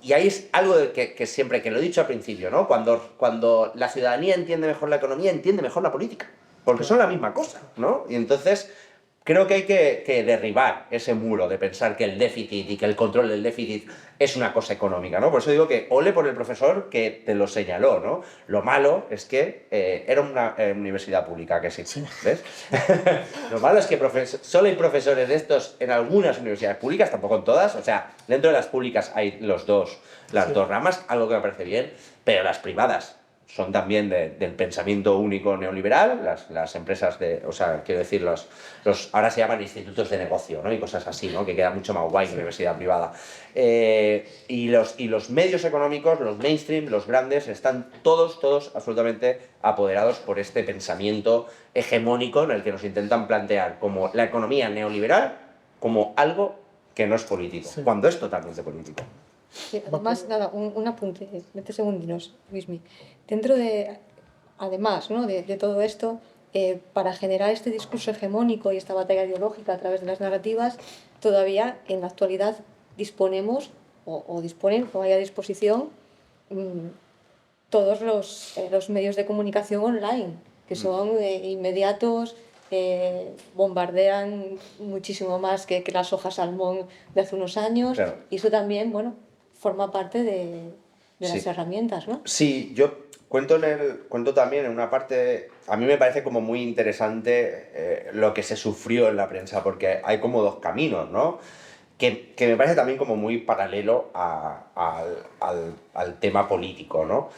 Y ahí es algo que siempre, que lo he dicho al principio, ¿no? Cuando la ciudadanía entiende mejor la economía, entiende mejor la política, porque son la misma cosa, ¿no? Y entonces creo que hay que derribar ese muro de pensar que el déficit y que el control del déficit es una cosa económica, ¿no? Por eso digo que ole por el profesor que te lo señaló, ¿no? Lo malo es que era una universidad pública, que sí, ¿ves? Lo malo es que solo hay profesores de estos en algunas universidades públicas, tampoco en todas, o sea, dentro de las públicas hay las dos ramas, algo que me parece bien, pero las privadas son también del pensamiento único neoliberal, las empresas o sea, quiero decir, ahora se llaman institutos de negocio, ¿no? Y cosas así, ¿no? Que queda mucho más guay que universidad privada. Y los medios económicos, los mainstream, los grandes, están todos absolutamente apoderados por este pensamiento hegemónico en el que nos intentan plantear como la economía neoliberal como algo que no es político, cuando es totalmente político. Sí, además, nada, un apunte, 20 segundinos, Luismi. Además, ¿no? de todo esto, para generar este discurso hegemónico y esta batalla ideológica a través de las narrativas, todavía en la actualidad disponemos, o disponen, o hay a disposición, todos los medios de comunicación online, que son inmediatos, bombardean muchísimo más que las hojas salmón de hace unos años, claro. Y eso también, bueno, forma parte de las herramientas, ¿no? Sí, yo cuento también en una parte, a mí me parece como muy interesante lo que se sufrió en la prensa, porque hay como dos caminos, ¿no? Que me parece también como muy paralelo al tema político, ¿no?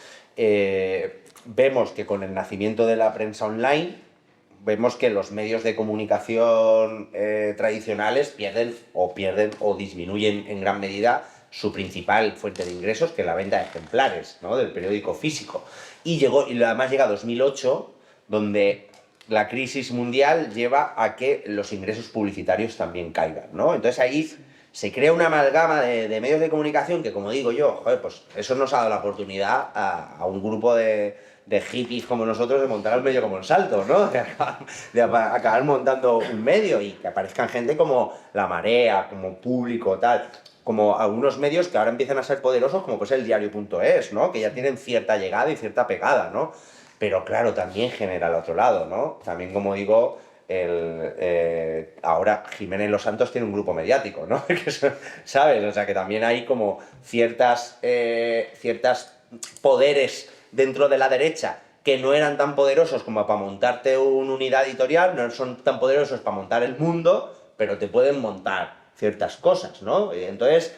Vemos que con el nacimiento de la prensa online, vemos que los medios de comunicación tradicionales pierden o disminuyen en gran medida su principal fuente de ingresos, que es la venta de ejemplares, ¿no? Del periódico físico. Y además llega 2008, donde la crisis mundial lleva a que los ingresos publicitarios también caigan, ¿no? Entonces ahí se crea una amalgama de medios de comunicación que, como digo yo, joder, pues eso nos ha dado la oportunidad a un grupo de hippies como nosotros de montar un medio como el Salto, ¿no? De acabar montando un medio y que aparezcan gente como La Marea, como Público, tal, como algunos medios que ahora empiezan a ser poderosos, como pues el diario.es, ¿no? Que ya tienen cierta llegada y cierta pegada, ¿no? Pero claro, también genera el otro lado, ¿no? También, como digo, ahora Jiménez Los Santos tiene un grupo mediático, ¿no? ¿Sabes? O sea, que también hay como ciertas poderes dentro de la derecha que no eran tan poderosos como para montarte una unidad editorial, no son tan poderosos para montar el mundo, pero te pueden montar ciertas cosas, ¿no? Entonces,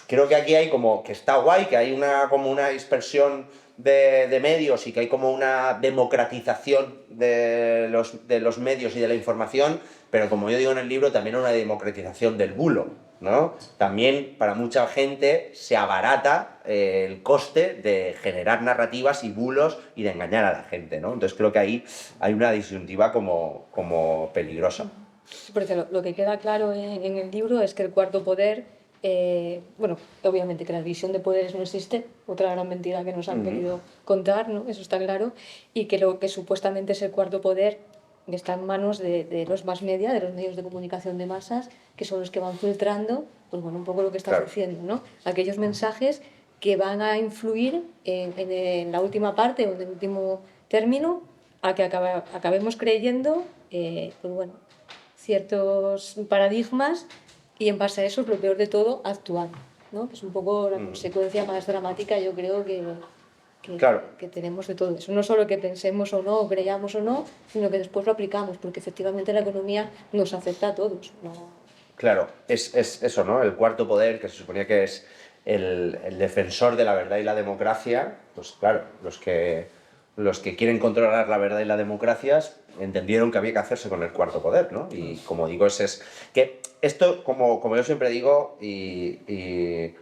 creo que aquí hay como, que está guay, que hay como una dispersión de medios y que hay como una democratización de los medios y de la información, pero como yo digo en el libro, también una democratización del bulo, ¿no? También para mucha gente se abarata el coste de generar narrativas y bulos y de engañar a la gente, ¿no? Entonces creo que ahí hay una disyuntiva como peligrosa. Porque lo que queda claro en el libro es que el cuarto poder, bueno, obviamente que la división de poderes no existe, otra gran mentira que nos han querido contar, ¿no? Eso está claro, y que lo que supuestamente es el cuarto poder está en manos de los mass media, de los medios de comunicación de masas, que son los que van filtrando, pues bueno, un poco lo que estás diciendo, ¿no? Aquellos mensajes que van a influir en la última parte o en el último término a que acabemos creyendo, pues bueno, ciertos paradigmas y en base a eso, lo peor de todo, actuar, ¿no? Que es un poco la consecuencia más dramática, yo creo, que tenemos de todo eso. No solo que pensemos o no, o creamos o no, sino que después lo aplicamos, porque efectivamente la economía nos afecta a todos, ¿no? Claro, es eso, ¿no? El cuarto poder, que se suponía que es el defensor de la verdad y la democracia, pues claro, los que quieren controlar la verdad y la democracia entendieron que había que hacerse con el cuarto poder, ¿no? Y como digo, que esto, como yo siempre digo, y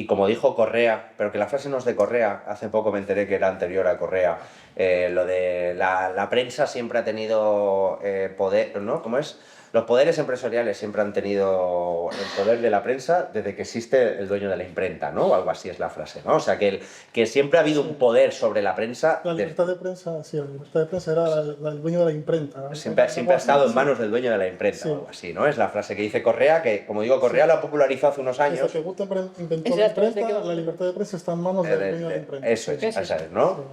como dijo Correa, pero que la frase no es de Correa, hace poco me enteré que era anterior a Correa, lo de la prensa siempre ha tenido poder, ¿no? ¿Cómo es? Los poderes empresariales siempre han tenido el poder de la prensa desde que existe el dueño de la imprenta, ¿no? O algo así es la frase, ¿no? O sea, que siempre ha habido un poder sobre la prensa. La libertad de prensa, sí, la libertad de prensa era el dueño de la imprenta, ¿no? Siempre ha estado en manos del dueño de la imprenta, o algo así, ¿no? Es la frase que dice Correa, que, como digo, Correa lo popularizó hace unos años. Desde que Gutenberg inventó la imprenta, la libertad de prensa está en manos del dueño de la imprenta. Eso es, ¿no?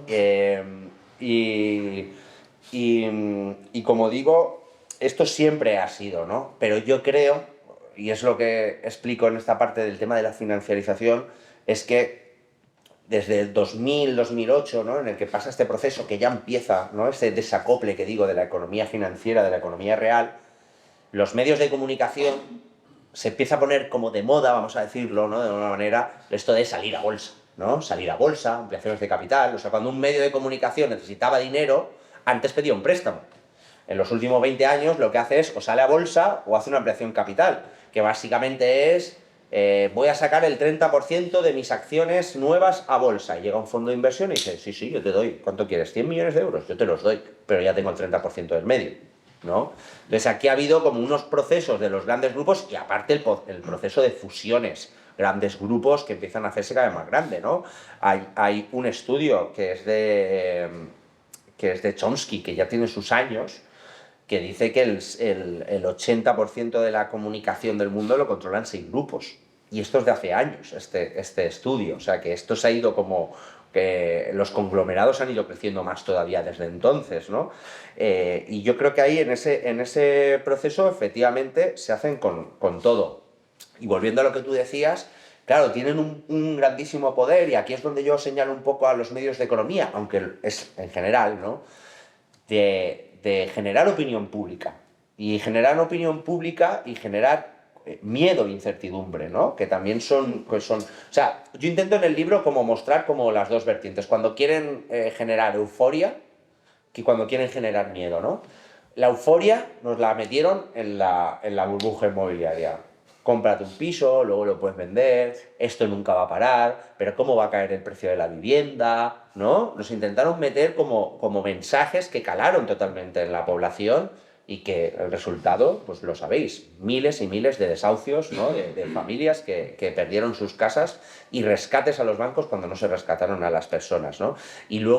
Y como digo, esto siempre ha sido, ¿no? Pero yo creo, y es lo que explico en esta parte del tema de la financiarización, es que desde el 2000, 2008, ¿no? En el que pasa este proceso que ya empieza, ¿no? Este desacople que digo de la economía financiera, de la economía real, los medios de comunicación se empieza a poner como de moda, vamos a decirlo, ¿no? De alguna manera, esto de salir a bolsa, ¿no? Salir a bolsa, ampliaciones de capital. O sea, cuando un medio de comunicación necesitaba dinero, antes pedía un préstamo. En los últimos 20 años lo que hace es o sale a bolsa o hace una ampliación capital, que básicamente es voy a sacar el 30% de mis acciones nuevas a bolsa. Y llega un fondo de inversión y dice, sí, yo te doy, ¿cuánto quieres? ¿100 millones de euros? Yo te los doy, pero ya tengo el 30% del medio, ¿no? Entonces aquí ha habido como unos procesos de los grandes grupos y aparte el proceso de fusiones, grandes grupos que empiezan a hacerse cada vez más grandes, ¿no? Hay un estudio que es de Chomsky, que ya tiene sus años, que dice que el 80% de la comunicación del mundo lo controlan 6 grupos. Y esto es de hace años, este estudio. O sea, que esto se ha ido como... que los conglomerados han ido creciendo más todavía desde entonces, ¿no? Y yo creo que ahí, en ese proceso, efectivamente, se hacen con todo. Y volviendo a lo que tú decías, claro, tienen un grandísimo poder, y aquí es donde yo señalo un poco a los medios de economía, aunque es en general, ¿no? De generar opinión pública. Y generar opinión pública y generar miedo e incertidumbre, ¿no? Que también son... O sea, yo intento en el libro como mostrar como las dos vertientes. Cuando quieren generar euforia y cuando quieren generar miedo, ¿no? La euforia nos la metieron en la burbuja inmobiliaria. Cómprate un piso, luego lo puedes vender, esto nunca va a parar, pero ¿cómo va a caer el precio de la vivienda? ¿No? Nos intentaron meter como mensajes que calaron totalmente en la población y que el resultado, pues lo sabéis, miles y miles de desahucios, ¿no? de familias que perdieron sus casas y rescates a los bancos cuando no se rescataron a las personas, ¿no?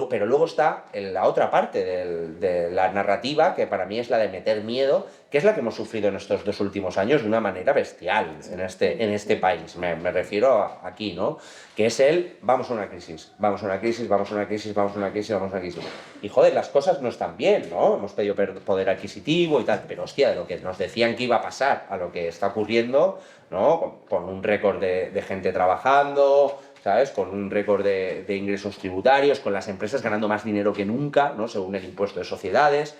Pero luego está la otra parte de la narrativa, que para mí es la de meter miedo, que es la que hemos sufrido en estos 2 últimos años de una manera bestial en este país. Me refiero aquí, ¿no? Que es vamos a una crisis, vamos a una crisis, vamos a una crisis, vamos a una crisis, vamos a una crisis. Y joder, las cosas no están bien, ¿no? Hemos pedido poder adquisitivo y tal, pero hostia, de lo que nos decían que iba a pasar a lo que está ocurriendo, ¿no? Con un récord de gente trabajando, ¿sabes? Con un récord de ingresos tributarios, con las empresas ganando más dinero que nunca, ¿no? Según el impuesto de sociedades.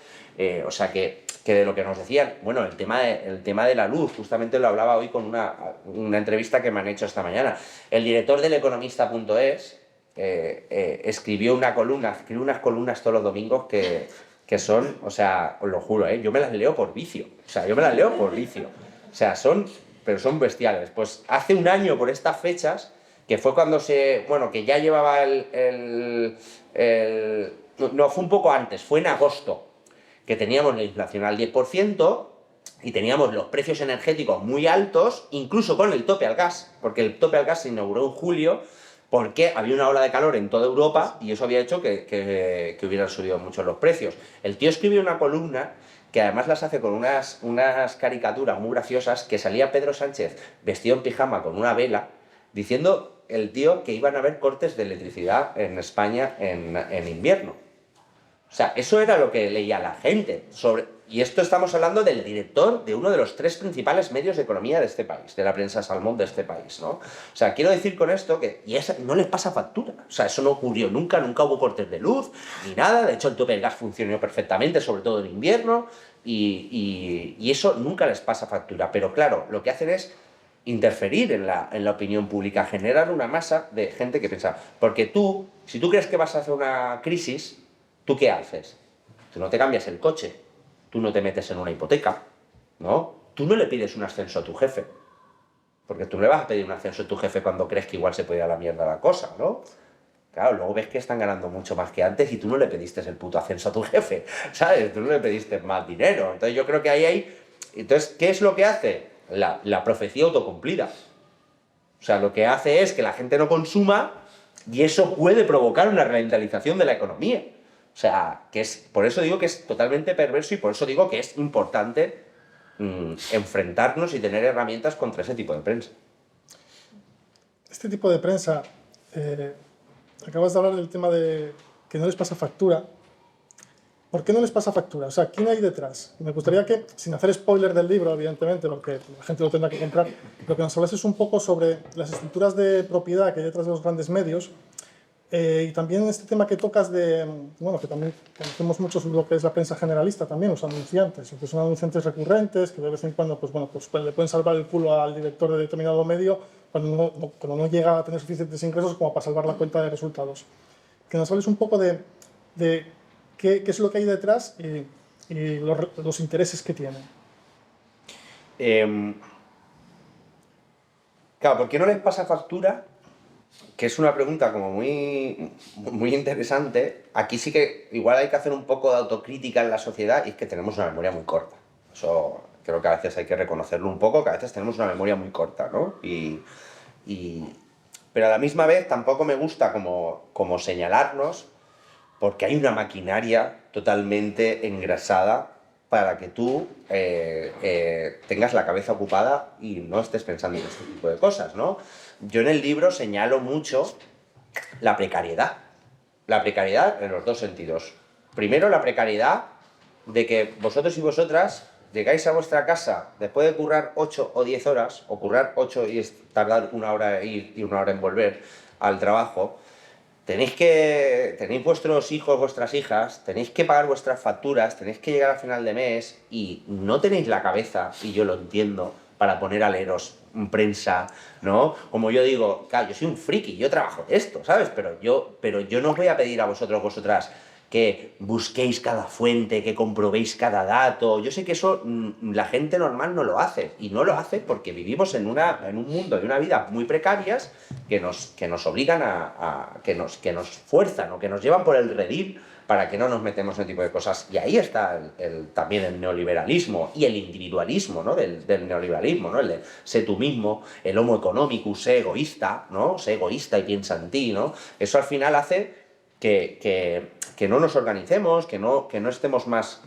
O sea que de lo que nos decían, bueno, el tema de la luz, justamente lo hablaba hoy con una entrevista que me han hecho esta mañana. El director del Economista.es escribió una columna, escribe unas columnas todos los domingos que son, o sea, os lo juro, yo me las leo por vicio. O sea, yo me las leo por vicio. O sea, son bestiales. Pues hace un año por estas fechas, que fue cuando que ya llevaba no, fue un poco antes, fue en agosto, que teníamos la inflación al 10% y teníamos los precios energéticos muy altos, incluso con el tope al gas, porque el tope al gas se inauguró en julio, porque había una ola de calor en toda Europa y eso había hecho que hubieran subido mucho los precios. El tío escribió una columna que además las hace con unas caricaturas muy graciosas, que salía Pedro Sánchez vestido en pijama con una vela, diciendo el tío que iban a haber cortes de electricidad en España en invierno. O sea, eso era lo que leía la gente. Y esto estamos hablando del director de uno de los 3 principales medios de economía de este país, de la prensa salmón de este país, ¿no? O sea, quiero decir con esto que no les pasa factura. O sea, eso no ocurrió nunca hubo cortes de luz, ni nada. De hecho, el tope del gas funcionó perfectamente, sobre todo en invierno, y eso nunca les pasa factura. Pero claro, lo que hacen es interferir en la opinión pública, generar una masa de gente que piensa. Porque si tú crees que vas a hacer una crisis, ¿tú qué haces? Tú no te cambias el coche, tú no te metes en una hipoteca, ¿no? Tú no le pides un ascenso a tu jefe, porque tú no le vas a pedir un ascenso a tu jefe cuando crees que igual se puede ir a la mierda la cosa, ¿no? Claro, luego ves que están ganando mucho más que antes y tú no le pediste el puto ascenso a tu jefe, ¿sabes? Tú no le pediste más dinero. Entonces yo creo que ahí hay... Entonces, ¿qué es lo que hace? La profecía autocumplida. O sea, lo que hace es que la gente no consuma y eso puede provocar una ralentización de la economía. O sea, por eso digo que es totalmente perverso y por eso digo que es importante enfrentarnos y tener herramientas contra ese tipo de prensa. Este tipo de prensa, acabas de hablar del tema de que no les pasa factura. ¿Por qué no les pasa factura? O sea, ¿quién hay detrás? Me gustaría que, sin hacer spoiler del libro, evidentemente, porque la gente lo tendrá que comprar, lo que nos hablases un poco sobre las estructuras de propiedad que hay detrás de los grandes medios y también este tema que tocas bueno, que también conocemos mucho sobre lo que es la prensa generalista también, los anunciantes, que son anunciantes recurrentes, que de vez en cuando, pues le pueden salvar el culo al director de determinado medio cuando no llega a tener suficientes ingresos como para salvar la cuenta de resultados. Que nos hables un poco de qué es lo que hay detrás y los intereses que tienen. Claro, ¿por qué no les pasa factura? Que es una pregunta como muy, muy interesante. Aquí sí que igual hay que hacer un poco de autocrítica en la sociedad y es que tenemos una memoria muy corta. Eso creo que a veces hay que reconocerlo un poco, que a veces tenemos una memoria muy corta, ¿no? Pero a la misma vez tampoco me gusta como señalarnos, porque hay una maquinaria totalmente engrasada para que tú tengas la cabeza ocupada y no estés pensando en este tipo de cosas, ¿no? Yo en el libro señalo mucho la precariedad. La precariedad en los 2 sentidos. Primero, la precariedad de que vosotros y vosotras llegáis a vuestra casa después de currar 8 o 10 horas, o currar 8 y tardar 1 hora en ir y 1 hora en volver al trabajo, tenéis vuestros hijos, vuestras hijas, tenéis que pagar vuestras facturas, tenéis que llegar a final de mes y no tenéis la cabeza, y yo lo entiendo, para poner a leeros prensa, ¿no? Como yo digo, claro, yo soy un friki, yo trabajo de esto, ¿sabes? Pero yo no os voy a pedir a vosotras, que busquéis cada fuente, que comprobéis cada dato. Yo sé que eso la gente normal no lo hace, y no lo hace porque vivimos en un mundo y una vida muy precarias que nos obligan que nos fuerzan o que nos llevan por el redil para que no nos metemos en ese tipo de cosas. Y ahí está también el neoliberalismo y el individualismo, ¿no? del neoliberalismo, ¿no? El de sé tú mismo, el homo economicus, sé egoísta, ¿no? Sé egoísta y piensa en ti, ¿no? Eso al final hace que no nos organicemos, que no estemos más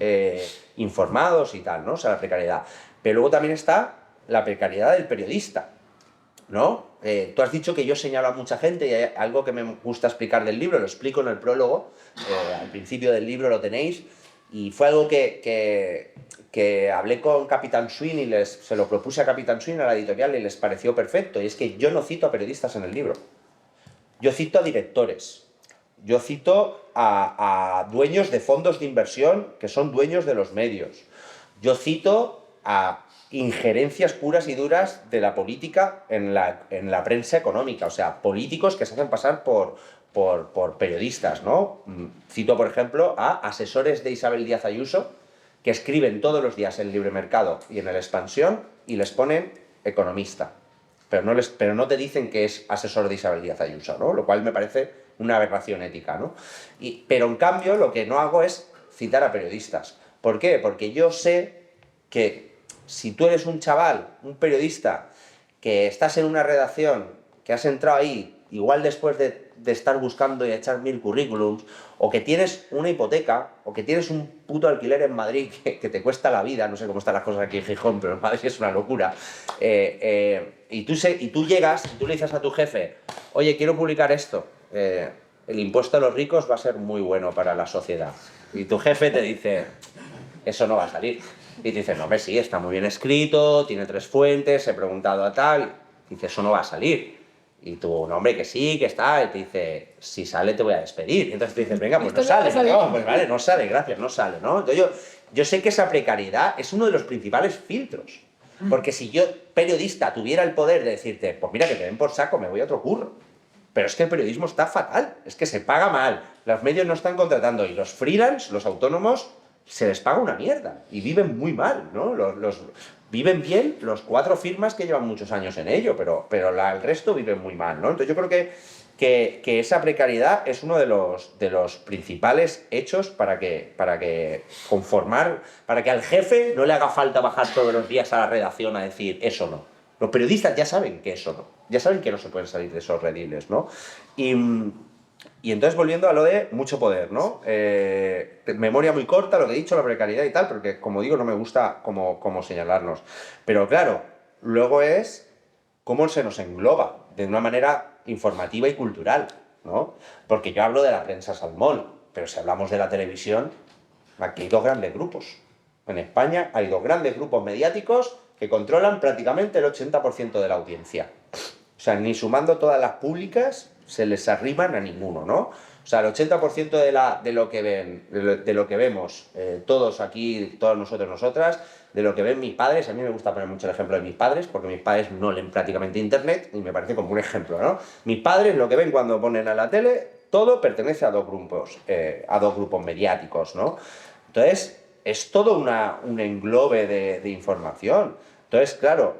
informados y tal, ¿no? O sea, la precariedad. Pero luego también está la precariedad del periodista, ¿no? Tú has dicho que yo señalo a mucha gente y hay algo que me gusta explicar del libro, lo explico en el prólogo, al principio del libro lo tenéis, y fue algo que hablé con Capitán Swing y se lo propuse a Capitán Swing, a la editorial, y les pareció perfecto, y es que yo no cito a periodistas en el libro, yo cito a directores. Yo cito a dueños de fondos de inversión que son dueños de los medios. Yo cito a injerencias puras y duras de la política en la prensa económica, o sea, políticos que se hacen pasar por periodistas, ¿no? Cito, por ejemplo, a asesores de Isabel Díaz Ayuso que escriben todos los días en Libre Mercado y en El Expansión y les ponen economista. Pero no te dicen que es asesor de Isabel Díaz Ayuso, ¿no? Lo cual me parece una aberración ética, ¿no? Pero en cambio lo que no hago es citar a periodistas. ¿Por qué? Porque yo sé que si tú eres un chaval, un periodista, que estás en una redacción, que has entrado ahí, igual después de estar buscando y echar 1000 currículums, o que tienes una hipoteca, o que tienes un puto alquiler en Madrid que te cuesta la vida, no sé cómo están las cosas aquí en Gijón, pero en Madrid es una locura, y tú llegas y tú le dices a tu jefe, oye, quiero publicar esto, el impuesto a los ricos va a ser muy bueno para la sociedad. Y tu jefe te dice, eso no va a salir. Y te dice, no, hombre, sí, está muy bien escrito, tiene 3 fuentes, he preguntado a tal. Y dice, eso no va a salir. Y tú, no, hombre, que sí, que está. Y te dice, si sale te voy a despedir. Y entonces te dices, venga, pues no sale. No, pues vale, no sale, gracias, no sale, ¿no? Entonces yo sé que esa precariedad es uno de los principales filtros. Porque si yo, periodista, tuviera el poder de decirte, pues mira, que te den por saco, me voy a otro curro. Pero es que el periodismo está fatal, es que se paga mal, los medios no están contratando y los freelance, los autónomos, se les paga una mierda y viven muy mal, ¿no? Viven bien los 4 firmas que llevan muchos años en ello, pero el resto viven muy mal, ¿no? Entonces yo creo que esa precariedad es uno de los principales hechos para que al jefe no le haga falta bajar todos los días a la redacción a decir eso no. Los periodistas ya saben que eso no, ya saben que no se pueden salir de esos rediles, ¿no? Y entonces volviendo a lo de mucho poder, ¿no? Memoria muy corta, lo que he dicho, la precariedad y tal, porque como digo, no me gusta como señalarnos. Pero claro, luego es cómo se nos engloba de una manera informativa y cultural, ¿no? Porque yo hablo de la prensa salmón, pero si hablamos de la televisión, aquí hay 2 grandes grupos. En España hay 2 grandes grupos mediáticos que controlan prácticamente el 80% de la audiencia. O sea, ni sumando todas las públicas se les arriman a ninguno, ¿no? O sea, el 80% de lo que vemos todos aquí, todos nosotros, nosotras, de lo que ven mis padres, a mí me gusta poner mucho el ejemplo de mis padres, porque mis padres no leen prácticamente internet, y me parece como un ejemplo, ¿no? Mis padres, lo que ven cuando ponen a la tele, todo pertenece a 2 grupos mediáticos, ¿no? Entonces, es todo un englobe de información. Entonces, claro,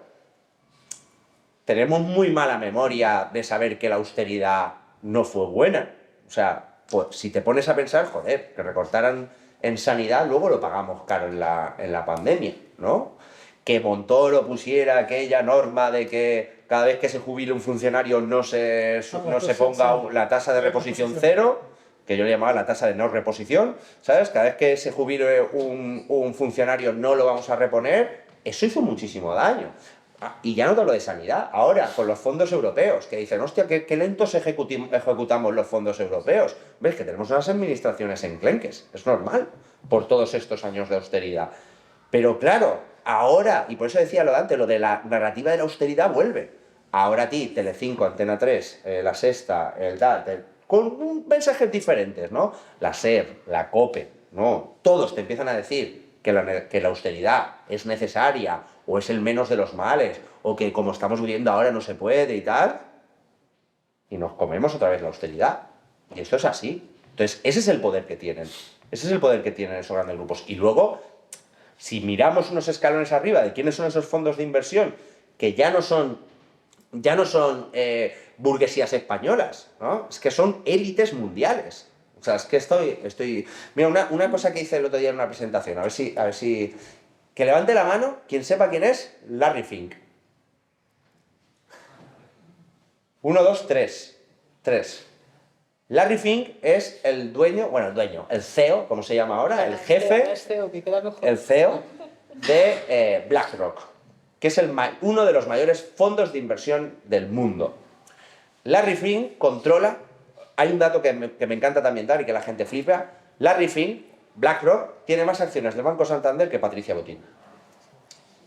tenemos muy mala memoria de saber que la austeridad no fue buena. O sea, pues si te pones a pensar, joder, que recortaran en sanidad, luego lo pagamos caro en la pandemia, ¿no? Que Montoro pusiera aquella norma de que cada vez que se jubile un funcionario no se ponga la tasa de reposición 0, que yo le llamaba la tasa de no reposición, ¿sabes? Cada vez que se jubile un funcionario no lo vamos a reponer. Eso hizo muchísimo daño. Y ya no te hablo de sanidad, ahora con los fondos europeos, que dicen, hostia, qué lentos ejecutamos los fondos europeos. ¿Ves? Que tenemos unas administraciones enclenques, es normal, por todos estos años de austeridad. Pero claro, ahora, y por eso decía lo de antes, lo de la narrativa de la austeridad vuelve. Ahora a ti, Telecinco, Antena 3, La Sexta, con mensajes diferentes, ¿no? La SER, la COPE, ¿no? Todos te empiezan a decir que la austeridad es necesaria, o es el menos de los males, o que como estamos viviendo ahora no se puede y tal, y nos comemos otra vez la austeridad. Y esto es así. Entonces, ese es el poder que tienen. Ese es el poder que tienen esos grandes grupos. Y luego, si miramos unos escalones arriba de quiénes son esos fondos de inversión, que ya no son burguesías españolas, ¿no? Es que son élites mundiales. sea, es que estoy... Mira, una cosa que hice el otro día en una presentación, a ver si... Que levante la mano quien sepa quién es Larry Fink. 1, 2, 3. 3. Larry Fink es el dueño, el CEO, como se llama ahora, el jefe, el CEO de BlackRock, que es uno de los mayores fondos de inversión del mundo. Larry Fink controla, hay un dato que me encanta también dar y que la gente flipa, Larry Fink, BlackRock, tiene más acciones del Banco Santander que Patricia Botín.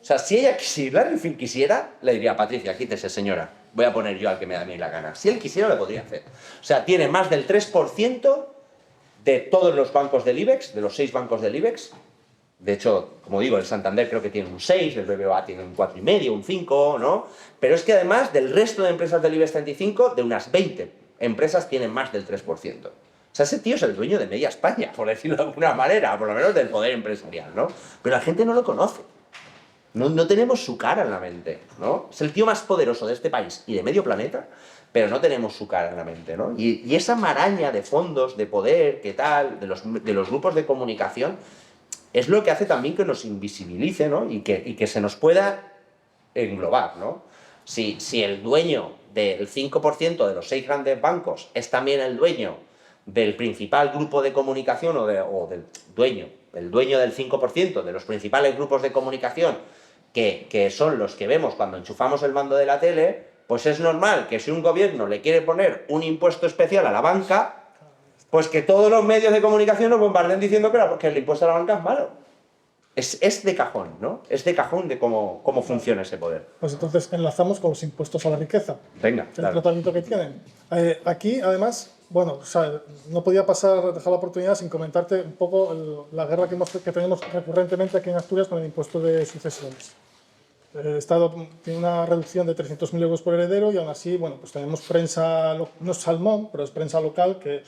O sea, si Larry Fink quisiera, le diría, Patricia, quítese señora, voy a poner yo al que me da a mí la gana. Si él quisiera, lo podría hacer. O sea, tiene más del 3% de todos los bancos del IBEX, de los 6 bancos del IBEX. De hecho, como digo, el Santander creo que tiene un 6, el BBVA tiene un 4,5, un 5, ¿no? Pero es que además del resto de empresas del IBEX 35, de unas 20 empresas tienen más del 3%. O sea, ese tío es el dueño de media España, por decirlo de alguna manera, por lo menos del poder empresarial, ¿no? Pero la gente no lo conoce. No tenemos su cara en la mente, ¿no? Es el tío más poderoso de este país y de medio planeta, pero no tenemos su cara en la mente, ¿no? Y esa maraña de fondos, de poder, ¿qué tal? De los grupos de comunicación, es lo que hace también que nos invisibilice, ¿no? Y que se nos pueda englobar, ¿no? Si el dueño del 5% de los 6 grandes bancos es también el dueño del principal grupo de comunicación el dueño del 5% de los principales grupos de comunicación que son los que vemos cuando enchufamos el mando de la tele, pues es normal que si un gobierno le quiere poner un impuesto especial a la banca, pues que todos los medios de comunicación nos bombarden diciendo que el impuesto a la banca es malo. Es de cajón, ¿no? Es de cajón de cómo funciona ese poder. Pues entonces enlazamos con los impuestos a la riqueza. Venga, El claro. tratamiento que tienen. Aquí, además, bueno, o sea, no podía dejar la oportunidad sin comentarte un poco la guerra que tenemos recurrentemente aquí en Asturias con el impuesto de sucesiones. El Estado tiene una reducción de 300.000 euros por heredero y aún así, bueno, pues tenemos prensa, no es Salmón, pero es prensa local que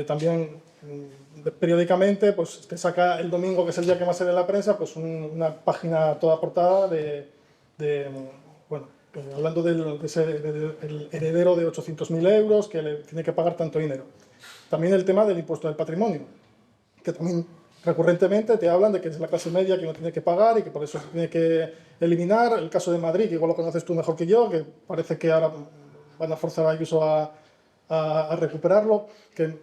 también periódicamente pues te saca el domingo, que es el día que más se lee la prensa, pues una página toda portada bueno, hablando del heredero de 800.000 euros que le tiene que pagar tanto dinero. También el tema del impuesto del patrimonio, que también recurrentemente te hablan de que es la clase media que no tiene que pagar y que por eso se tiene que eliminar. El caso de Madrid, que igual lo conoces tú mejor que yo, que parece que ahora van a forzar a Ayuso a recuperarlo, que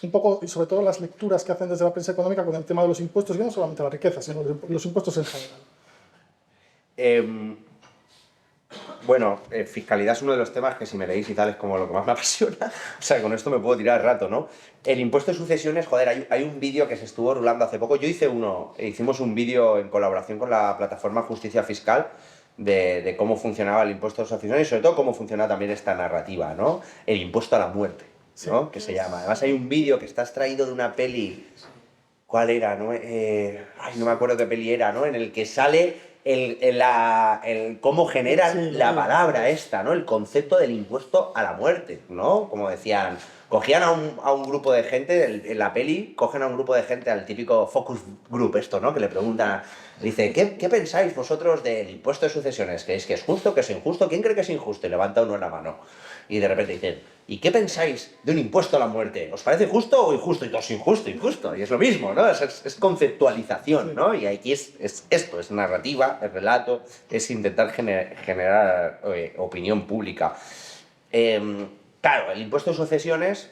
un poco, y sobre todo las lecturas que hacen desde la prensa económica con el tema de los impuestos, y no solamente la riqueza, sino los impuestos en general. Bueno, fiscalidad es uno de los temas que si me leéis y tal es como lo que más me apasiona. O sea, con esto me puedo tirar el rato, ¿no? El impuesto de sucesiones, joder, hay un vídeo que se estuvo rulando hace poco. Hicimos un vídeo en colaboración con la plataforma Justicia Fiscal de cómo funcionaba el impuesto de sucesiones y sobre todo cómo funciona también esta narrativa, ¿no? El impuesto a la muerte, ¿no? Sí. Que se llama. Además hay un vídeo que está extraído de una peli... ¿Cuál era? No, no me acuerdo qué peli era, ¿no? En el que sale cómo genera la palabra esta, ¿no? El concepto del impuesto a la muerte, ¿no? Como decían, cogían a un grupo de gente, en la peli, cogen a un grupo de gente, al típico focus group esto, ¿no? Que le preguntan, dice, ¿qué pensáis vosotros del impuesto de sucesiones? ¿Creéis que es justo, que es injusto? ¿Quién cree que es injusto? Y levanta uno la mano. Y de repente dicen, ¿y qué pensáis de un impuesto a la muerte? ¿Os parece justo o injusto? Y todos, injusto, injusto. Y es lo mismo, ¿no? Es conceptualización, ¿no? Y aquí es esto, es narrativa, es relato, es intentar generar opinión pública. Claro, el impuesto de sucesiones,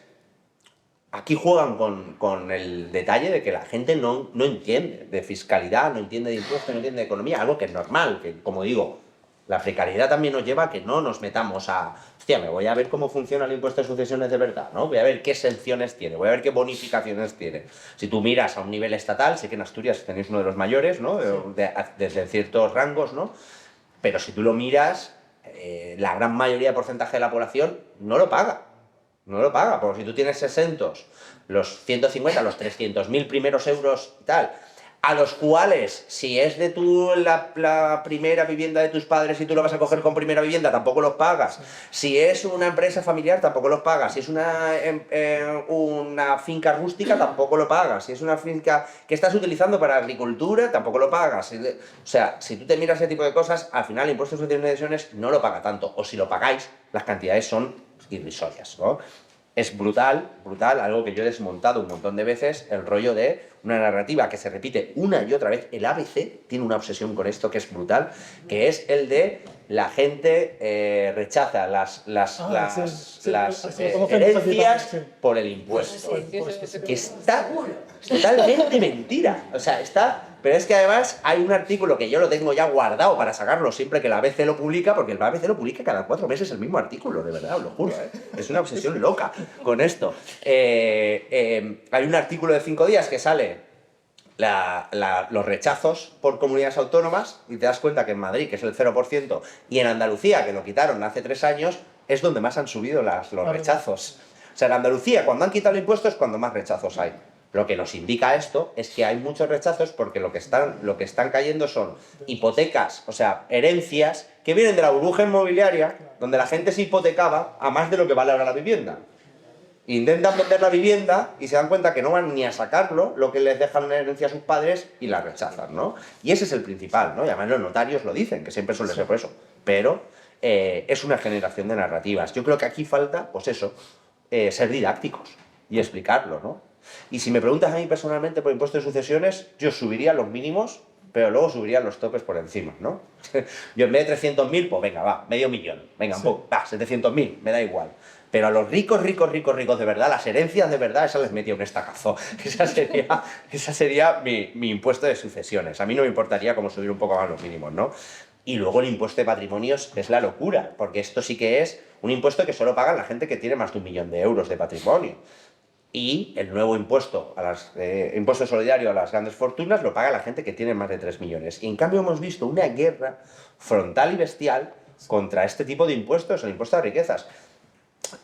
aquí juegan con el detalle de que la gente no entiende de fiscalidad, no entiende de impuestos, no entiende de economía, algo que es normal, que como digo, la precariedad también nos lleva a que no nos metamos a... Hostia, me voy a ver cómo funciona el impuesto de sucesiones de verdad, ¿no? Voy a ver qué exenciones tiene, voy a ver qué bonificaciones tiene. Si tú miras a un nivel estatal, sé que en Asturias tenéis uno de los mayores, ¿no? Desde ciertos rangos, ¿no? Pero si tú lo miras, la gran mayoría de porcentaje de la población no lo paga. No lo paga, porque si tú tienes exentos los 150, los 300.000 primeros euros y tal, a los cuales, si es de la primera vivienda de tus padres y tú lo vas a coger con primera vivienda, tampoco los pagas. Si es una empresa familiar, tampoco los pagas. Si es una finca rústica, tampoco lo pagas. Si es una finca que estás utilizando para agricultura, tampoco lo pagas. O sea, si tú te miras ese tipo de cosas, al final el impuesto de sucesiones no lo paga tanto. O si lo pagáis, las cantidades son irrisorias, ¿no? es brutal, brutal, algo que yo he desmontado un montón de veces, el rollo de una narrativa que se repite una y otra vez. El ABC tiene una obsesión con esto que es brutal, que es el de la gente rechaza las herencias por el impuesto. Que está totalmente mentira. O sea, está... Pero es que además hay un artículo que yo lo tengo ya guardado para sacarlo siempre que la ABC lo publica, porque el ABC lo publica cada 4 meses el mismo artículo, de verdad, os lo juro, ¿eh? Es una obsesión loca con esto. Hay un artículo de 5 días que sale los rechazos por comunidades autónomas y te das cuenta que en Madrid, que es el 0%, y en Andalucía, que lo quitaron hace 3 años, es donde más han subido los rechazos. O sea, en Andalucía, cuando han quitado el impuesto, es cuando más rechazos hay. Lo que nos indica esto es que hay muchos rechazos porque lo que están cayendo son hipotecas, o sea, herencias que vienen de la burbuja inmobiliaria, donde la gente se hipotecaba a más de lo que vale ahora la vivienda. Intentan vender la vivienda y se dan cuenta que no van ni a sacarlo, lo que les dejan en herencia a sus padres, y la rechazan, ¿no? Y ese es el principal, ¿no? Y además los notarios lo dicen, que siempre suele ser por eso. Pero es una generación de narrativas. Yo creo que aquí falta, pues eso, ser didácticos y explicarlo, ¿no? Y si me preguntas a mí personalmente por impuestos de sucesiones, yo subiría los mínimos, pero luego subiría los topes por encima, ¿no? Yo en vez de 300.000, pues venga, va, medio millón. Venga, un poco, va, 700.000, me da igual. Pero a los ricos de verdad, las herencias de verdad, esas les metía un estacazo. Esa sería mi impuesto de sucesiones. A mí no me importaría como subir un poco más los mínimos, ¿no? Y luego el impuesto de patrimonios es la locura, porque esto sí que es un impuesto que solo pagan la gente que tiene más de 1 millón de euros de patrimonio. Y el nuevo impuesto, impuesto solidario a las grandes fortunas, lo paga la gente que tiene más de 3 millones. Y en cambio hemos visto una guerra frontal y bestial contra este tipo de impuestos, el impuesto a riquezas.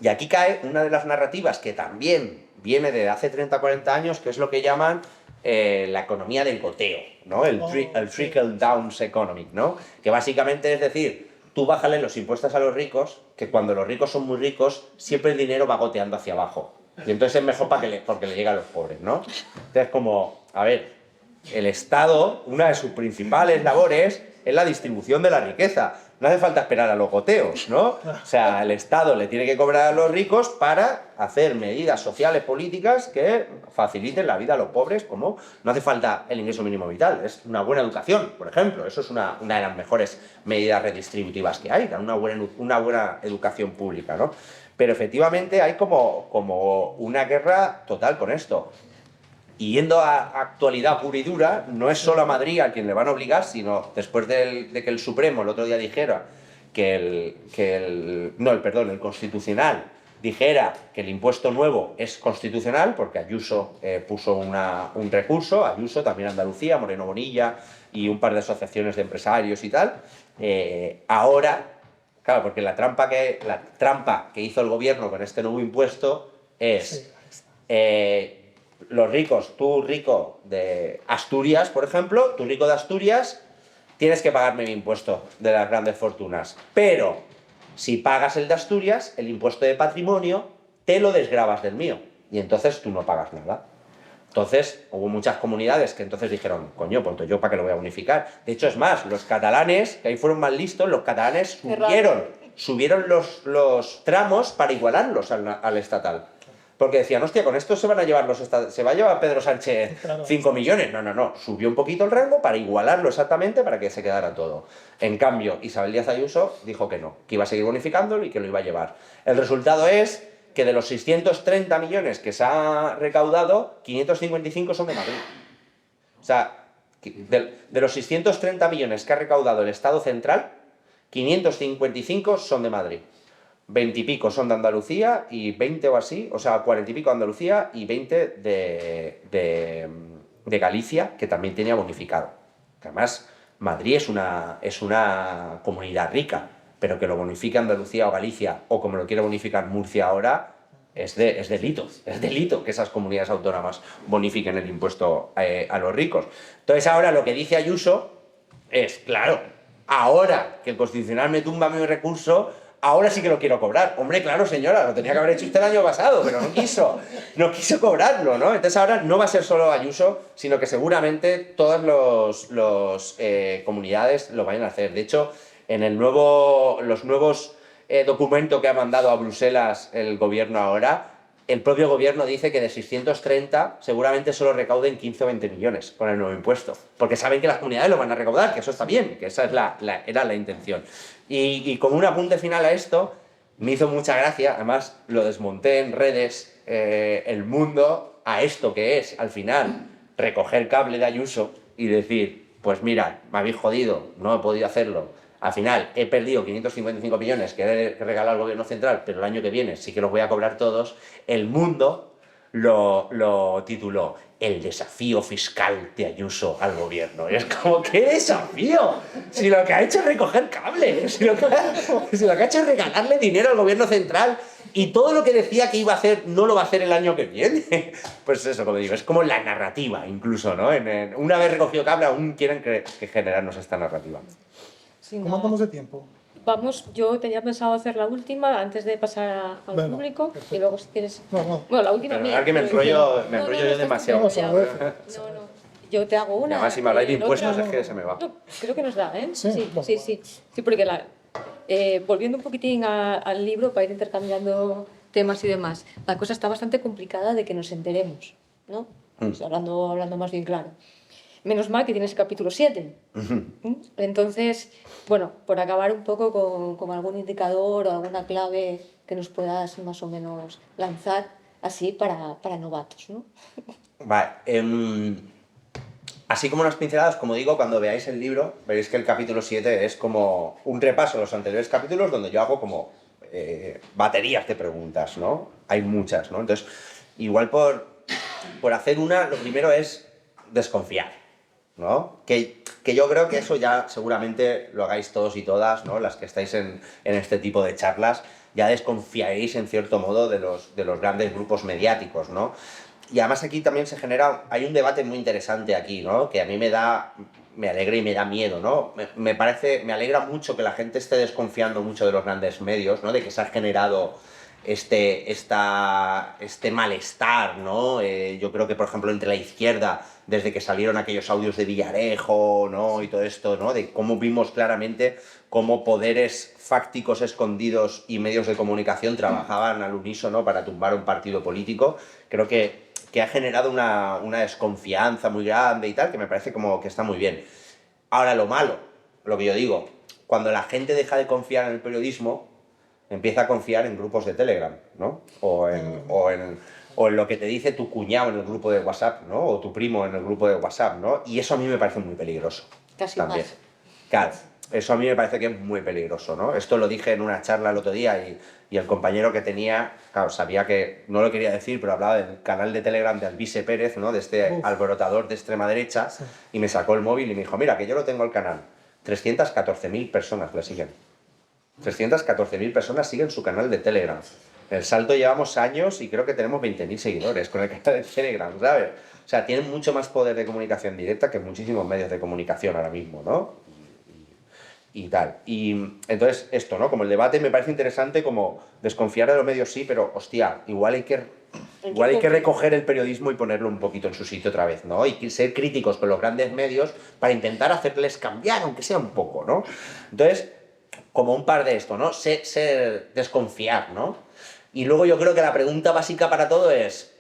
Y aquí cae una de las narrativas que también viene de hace 30 o 40 años, que es lo que llaman la economía del goteo, ¿no? El trickle-down economic, ¿no? Que básicamente es decir, tú bájale los impuestos a los ricos, que cuando los ricos son muy ricos, siempre el dinero va goteando hacia abajo. Y entonces es mejor porque le llega a los pobres, ¿no? Entonces, como, a ver, el Estado, una de sus principales labores es la distribución de la riqueza. No hace falta esperar a los goteos, ¿no? O sea, el Estado le tiene que cobrar a los ricos para hacer medidas sociales, políticas que faciliten la vida a los pobres, como no hace falta el ingreso mínimo vital, es una buena educación, por ejemplo. Eso es una de las mejores medidas redistributivas que hay, una buena educación pública, ¿no? Pero efectivamente hay como una guerra total con esto. Y yendo a actualidad pura y dura, no es solo a Madrid a quien le van a obligar, sino después de que el Supremo el otro día dijera el Constitucional dijera que el impuesto nuevo es constitucional, porque Ayuso puso un recurso, Ayuso, también Andalucía, Moreno Bonilla y un par de asociaciones de empresarios y tal, ahora... Claro, porque la trampa que hizo el gobierno con este nuevo impuesto es los ricos, tú rico de Asturias, por ejemplo, tú rico de Asturias, tienes que pagarme mi impuesto de las grandes fortunas. Pero si pagas el de Asturias, el impuesto de patrimonio, te lo desgravas del mío. Y entonces tú no pagas nada. Entonces, hubo muchas comunidades que entonces dijeron, coño, pues yo para qué lo voy a unificar. De hecho, es más, los catalanes, que ahí fueron más listos, los catalanes subieron los tramos para igualarlos al estatal. Porque decían, hostia, con esto se va a llevar Pedro Sánchez 5 millones. No, subió un poquito el rango para igualarlo exactamente para que se quedara todo. En cambio, Isabel Díaz Ayuso dijo que no, que iba a seguir bonificándolo y que lo iba a llevar. El resultado es que de los 630 millones que se ha recaudado, 555 son de Madrid. O sea, de los 630 millones que ha recaudado el Estado central, 555 son de Madrid. 20 y pico son de Andalucía y 20 o así, o sea, 40 y pico de Andalucía y 20 de Galicia, que también tenía bonificado. Además, Madrid es una comunidad rica, pero que lo bonifique Andalucía o Galicia, o como lo quiere bonificar Murcia ahora, es delito. Es delito que esas comunidades autónomas bonifiquen el impuesto a los ricos. Entonces ahora lo que dice Ayuso es, claro, ahora que el Constitucional me tumba mi recurso, ahora sí que lo quiero cobrar. Hombre, claro, señora, lo tenía que haber hecho usted el año pasado, pero no quiso cobrarlo, ¿no? Entonces ahora no va a ser solo Ayuso, sino que seguramente todas las comunidades lo vayan a hacer. De hecho, en los nuevos documentos que ha mandado a Bruselas el gobierno ahora, el propio gobierno dice que de 630 seguramente solo recauden 15 o 20 millones con el nuevo impuesto, porque saben que las comunidades lo van a recaudar, que eso está bien, que esa es era la intención. Y como un apunte final a esto, me hizo mucha gracia, además lo desmonté en redes, el mundo, a esto que es, al final, recoger cable de Ayuso y decir, pues mira, me habéis jodido, no he podido hacerlo, al final he perdido 555 millones que he regalado al gobierno central, pero el año que viene sí que los voy a cobrar todos. El Mundo lo tituló El desafío fiscal de Ayuso al gobierno. Y es como, ¿qué desafío? Si lo que ha hecho es recoger cable, si lo que ha hecho es regalarle dinero al gobierno central y todo lo que decía que iba a hacer no lo va a hacer el año que viene. Pues eso, como digo, es como la narrativa incluso, ¿no? Una vez recogido cable aún quieren que generarnos esta narrativa. Sí, ¿Cómo andamos de tiempo? Vamos, yo tenía pensado hacer la última antes de pasar al Bueno, público perfecto. y luego si quieres... No. Bueno, la última Pero mía. verdad que me enrollo yo estás demasiado. estupendo, Vamos a ver. ya. No, yo te hago una. Y además si me habláis de el impuestos otro- es que se me va. No, creo que nos da, ¿eh? Sí, Sí, bueno. sí, porque volviendo un poquitín al libro para ir intercambiando temas y demás, la cosa está bastante complicada de que nos enteremos, ¿no? Pues hablando más bien claro. Menos mal que tienes el capítulo 7. Entonces, bueno, por acabar un poco con algún indicador o alguna clave que nos puedas más o menos lanzar, así para novatos, ¿no? Vale, así como unas pinceladas, como digo, cuando veáis el libro, veréis que el capítulo 7 es como un repaso a los anteriores capítulos donde yo hago como baterías de preguntas, ¿no? Hay muchas, ¿no? Entonces, igual por hacer una, lo primero es desconfiar, ¿no? Que yo creo que eso ya seguramente lo hagáis todos y todas, ¿no? Las que estáis en este tipo de charlas, ya desconfiaréis en cierto modo de los grandes grupos mediáticos, ¿no? Y además aquí también hay un debate muy interesante aquí, ¿no? Que a mí me alegra y me da miedo, ¿no? Me alegra mucho que la gente esté desconfiando mucho de los grandes medios, ¿no? De que se ha generado este malestar, ¿no? Yo creo que, por ejemplo, entre la izquierda, desde que salieron aquellos audios de Villarejo, ¿no? Y todo esto, ¿no? De cómo vimos claramente cómo poderes fácticos escondidos y medios de comunicación trabajaban al unísono para tumbar un partido político. Creo que ha generado una desconfianza muy grande y tal, que me parece como que está muy bien. Ahora, lo malo, lo que yo digo, cuando la gente deja de confiar en el periodismo, empieza a confiar en grupos de Telegram, ¿no? O en lo que te dice tu cuñado en el grupo de WhatsApp, ¿no? O tu primo en el grupo de WhatsApp, ¿no? Y eso a mí me parece muy peligroso. Casi también. más. Claro, eso a mí me parece que es muy peligroso, ¿no? Esto lo dije en una charla el otro día y el compañero que tenía, claro, sabía que, no lo quería decir, pero hablaba del canal de Telegram de Alvise Pérez, ¿no? De este alborotador de extrema derecha, y me sacó el móvil y me dijo, mira, que yo lo tengo el canal, 314.000 personas le siguen. 314.000 personas siguen su canal de Telegram. En El Salto llevamos años y creo que tenemos 20.000 seguidores con el canal de Telegram, ¿sabes? O sea, tienen mucho más poder de comunicación directa que muchísimos medios de comunicación ahora mismo, ¿no? Y tal. Y entonces esto, ¿no? Como el debate me parece interesante, como desconfiar de los medios sí, pero hostia, igual hay que recoger el periodismo y ponerlo un poquito en su sitio otra vez, ¿no? Y ser críticos con los grandes medios para intentar hacerles cambiar, aunque sea un poco, ¿no? Entonces, como un par de esto, ¿no? Desconfiar, ¿no? Y luego yo creo que la pregunta básica para todo es,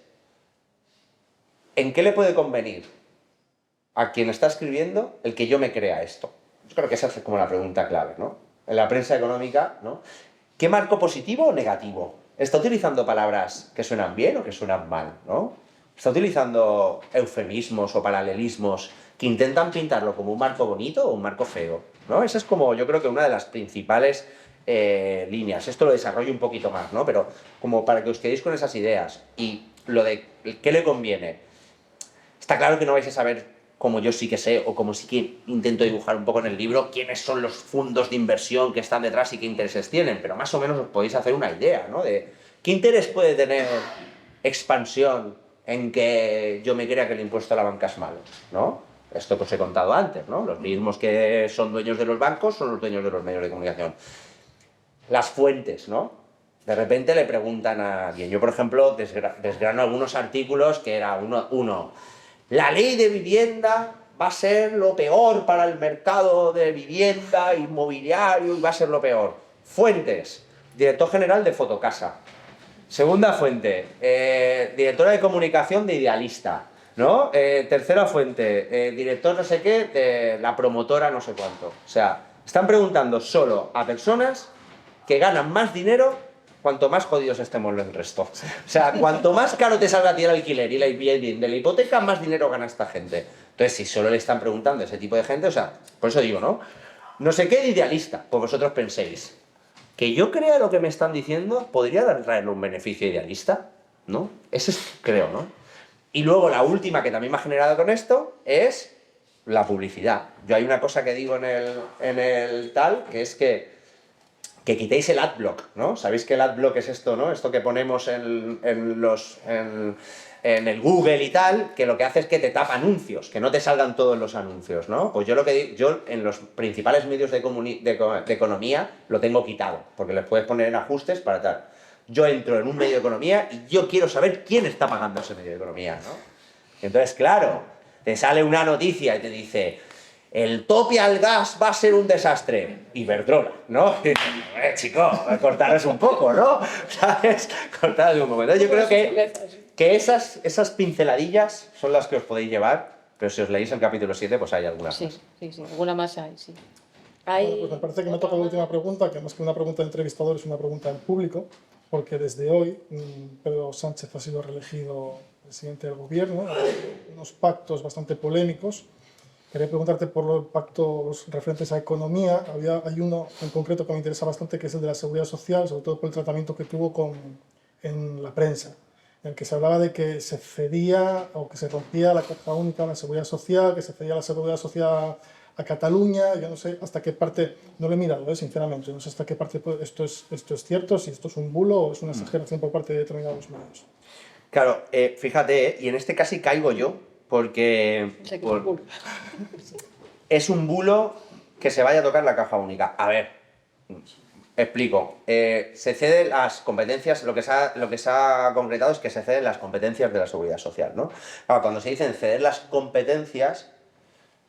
¿en qué le puede convenir a quien está escribiendo el que yo me crea esto? Yo creo que esa es como la pregunta clave, ¿no? En la prensa económica, ¿no? ¿Qué marco positivo o negativo? ¿Está utilizando palabras que suenan bien o que suenan mal, ¿no? ¿Está utilizando eufemismos o paralelismos que intentan pintarlo como un marco bonito o un marco feo, ¿no? Esa es como, yo creo que una de las principales líneas. Esto lo desarrollo un poquito más, ¿no? Pero como para que os quedéis con esas ideas y lo de qué le conviene. Está claro que no vais a saber, como yo sí que sé, o como sí que intento dibujar un poco en el libro, quiénes son los fondos de inversión que están detrás y qué intereses tienen, pero más o menos os podéis hacer una idea, ¿no? De qué interés puede tener expansión en que yo me crea que el impuesto a la banca es malo, ¿no? Esto que os he contado antes, ¿no? Los mismos que son dueños de los bancos son los dueños de los medios de comunicación. Las fuentes, ¿no? De repente le preguntan a alguien. Yo, por ejemplo, desgrano algunos artículos que era uno, la ley de vivienda va a ser lo peor para el mercado de vivienda, inmobiliario, y va a ser lo peor. Fuentes, director general de Fotocasa. Segunda fuente, directora de comunicación de Idealista, ¿no? Tercera fuente, director no sé qué de la promotora no sé cuánto. O sea, están preguntando solo a personas que ganan más dinero cuanto más jodidos estemos el resto. O sea, cuanto más caro te salga a ti el alquiler y el bien de la hipoteca, más dinero gana esta gente. Entonces, si solo le están preguntando a ese tipo de gente, o sea, por eso digo, ¿no? No sé qué de Idealista, pues vosotros penséis. Que yo crea lo que me están diciendo, podría traerle un beneficio Idealista, ¿no? Ese es, creo, ¿no? Y luego la última que también me ha generado con esto es la publicidad. Yo hay una cosa que digo en el tal, que es que quitéis el adblock, ¿no? ¿Sabéis que el adblock es esto, ¿no? Esto que ponemos en el Google y tal, que lo que hace es que te tapa anuncios, que no te salgan todos los anuncios, ¿no? Pues yo en los principales medios de economía lo tengo quitado, porque les puedes poner en ajustes para tal. Yo entro en un medio de economía y yo quiero saber quién está pagando ese medio de economía, ¿no? Entonces, claro, te sale una noticia y te dice: el tope al gas va a ser un desastre. Iberdrola, ¿no? Chico, cortaros un poco, ¿no? ¿Sabes? Cortaros un poco. Entonces yo creo que esas pinceladillas son las que os podéis llevar, pero si os leéis el capítulo 7, pues hay algunas más. Sí, alguna más hay, sí. Bueno, pues me parece que me toca la última pregunta, que más que una pregunta de entrevistador es una pregunta del público, porque desde hoy Pedro Sánchez ha sido reelegido presidente del gobierno, unos pactos bastante polémicos. Quería preguntarte por los pactos referentes a economía. Hay uno en concreto que me interesa bastante, que es el de la seguridad social, sobre todo por el tratamiento que tuvo en la prensa, en el que se hablaba de que se cedía o que se rompía la caja única de la seguridad social, que se cedía la seguridad social a Cataluña. Yo no sé hasta qué parte, no lo he mirado, sinceramente, no sé hasta qué parte esto es cierto, si esto es un bulo o es una exageración por parte de determinados medios. Claro, fíjate, y en este casi caigo yo, porque es un bulo que se vaya a tocar la caja única. A ver, explico. Se ceden las competencias, lo que se ha concretado es que se ceden las competencias de la seguridad social, ¿no? Ahora, cuando se dicen ceder las competencias,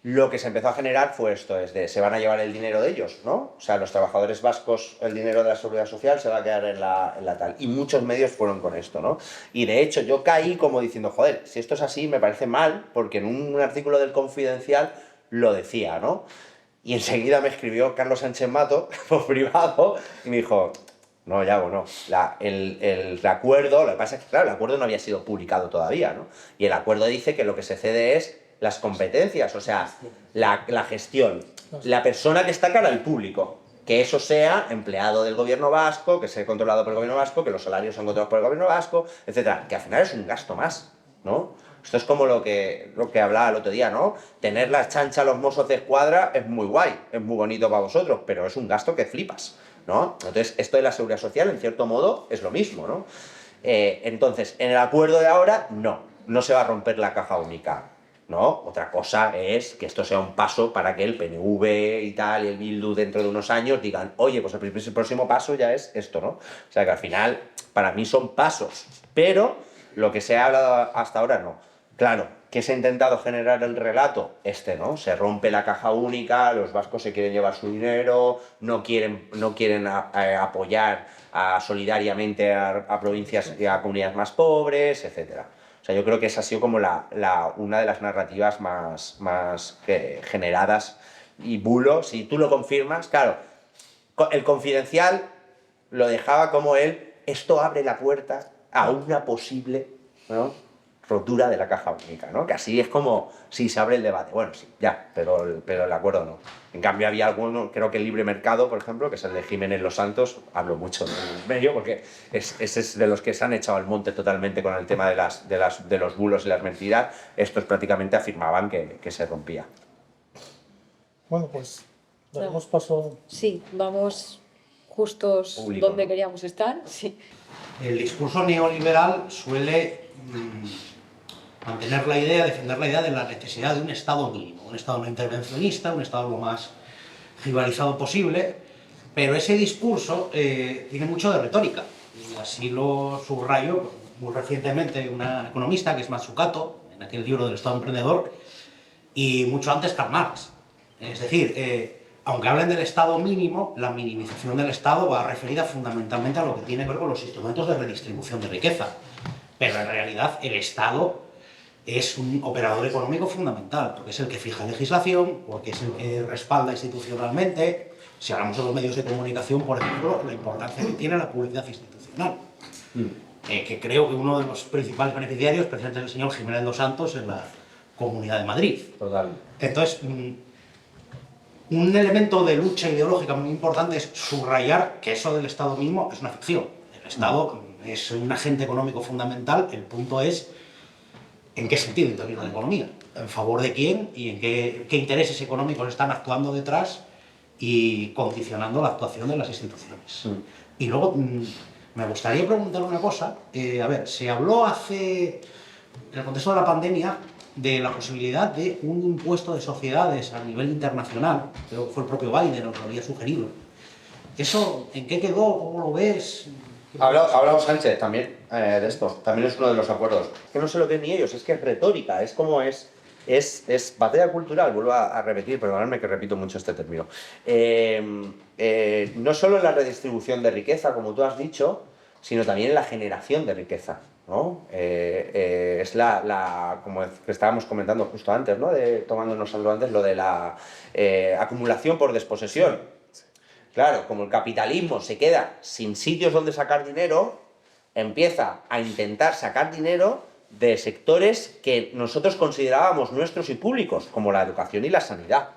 lo que se empezó a generar fue esto, se van a llevar el dinero de ellos, ¿no? O sea, los trabajadores vascos, el dinero de la seguridad social se va a quedar en la tal. Y muchos medios fueron con esto, ¿no? Y de hecho yo caí como diciendo, joder, si esto es así me parece mal, porque en un artículo del Confidencial lo decía, ¿no? Y enseguida me escribió Carlos Sánchez Mato por privado y me dijo: no, Yago, no. El acuerdo, lo que pasa es que, claro, el acuerdo no había sido publicado todavía, ¿no? Y el acuerdo dice que lo que se cede es las competencias, o sea, la gestión, la persona que está cara al público, que eso sea empleado del gobierno vasco, que sea controlado por el gobierno vasco, que los salarios son controlados por el gobierno vasco, etcétera, que al final es un gasto más, ¿no? Esto es como lo que hablaba el otro día, ¿no? Tener las chanchas, los mozos de escuadra es muy guay, es muy bonito para vosotros, pero es un gasto que flipas, ¿no? Entonces, esto de la seguridad social, en cierto modo, es lo mismo, ¿no? Entonces, en el acuerdo de ahora, no se va a romper la caja única, ¿no? Otra cosa es que esto sea un paso para que el PNV y tal, y el Bildu dentro de unos años digan: oye, pues el próximo paso ya es esto, ¿no? O sea, que al final, para mí son pasos, pero lo que se ha hablado hasta ahora, no. Claro, ¿qué se ha intentado generar el relato? ¿No? Se rompe la caja única, los vascos se quieren llevar su dinero, no quieren apoyar solidariamente a provincias y a comunidades más pobres, etc. O sea, yo creo que esa ha sido como una de las narrativas más generadas. Y bulo, si tú lo confirmas, claro, el Confidencial lo dejaba como esto abre la puerta a una posible, ¿no?, rotura de la caja única, ¿no? Que así es como si se abre el debate. Bueno, sí, ya, pero el acuerdo no. En cambio había alguno, creo que el Libre Mercado, por ejemplo, que es el de Jiménez Los Santos, hablo mucho del medio porque ese es de los que se han echado al monte totalmente con el tema de los bulos y las mentiras. Estos prácticamente afirmaban que se rompía. Bueno, pues daremos paso. Sí, vamos justos Público, donde ¿no? queríamos estar. Sí. El discurso neoliberal suele mantener la idea, defender la idea de la necesidad de un Estado mínimo, un Estado no intervencionista, un Estado lo más rivalizado posible, pero ese discurso tiene mucho de retórica, y así lo subrayó muy recientemente una economista que es Mazzucato, en aquel libro del Estado emprendedor, y mucho antes Karl Marx. Es decir, aunque hablen del Estado mínimo, la minimización del Estado va referida fundamentalmente a lo que tiene que ver con los instrumentos de redistribución de riqueza. Pero en realidad el Estado es un operador económico fundamental, porque es el que fija legislación, porque es el que respalda institucionalmente. Si hablamos de los medios de comunicación, por ejemplo, la importancia que tiene la publicidad institucional. Que creo que uno de los principales beneficiarios, precisamente es el señor Jiménez dos Santos, en la Comunidad de Madrid. Total. Entonces, un elemento de lucha ideológica muy importante es subrayar que eso del Estado mismo es una ficción. El Estado es un agente económico fundamental, el punto es en qué sentido interviene la economía, en favor de quién y en qué intereses económicos están actuando detrás y condicionando la actuación de las instituciones. Y luego, me gustaría preguntar una cosa. A ver, se habló en el contexto de la pandemia, de la posibilidad de un impuesto de sociedades a nivel internacional. Creo que fue el propio Biden el que lo había sugerido. ¿Eso en qué quedó? ¿Cómo lo ves? Ha hablado Sánchez también de esto, también es uno de los acuerdos. Es que no se lo creen ni ellos, es que es retórica, es como es batalla cultural, vuelvo a repetir, perdonadme que repito mucho este término. No solo en la redistribución de riqueza, como tú has dicho, sino también en la generación de riqueza, ¿no? Es como que estábamos comentando justo antes, ¿no? Tomándonos algo antes, lo de la acumulación por desposesión. Claro, como el capitalismo se queda sin sitios donde sacar dinero, empieza a intentar sacar dinero de sectores que nosotros considerábamos nuestros y públicos, como la educación y la sanidad,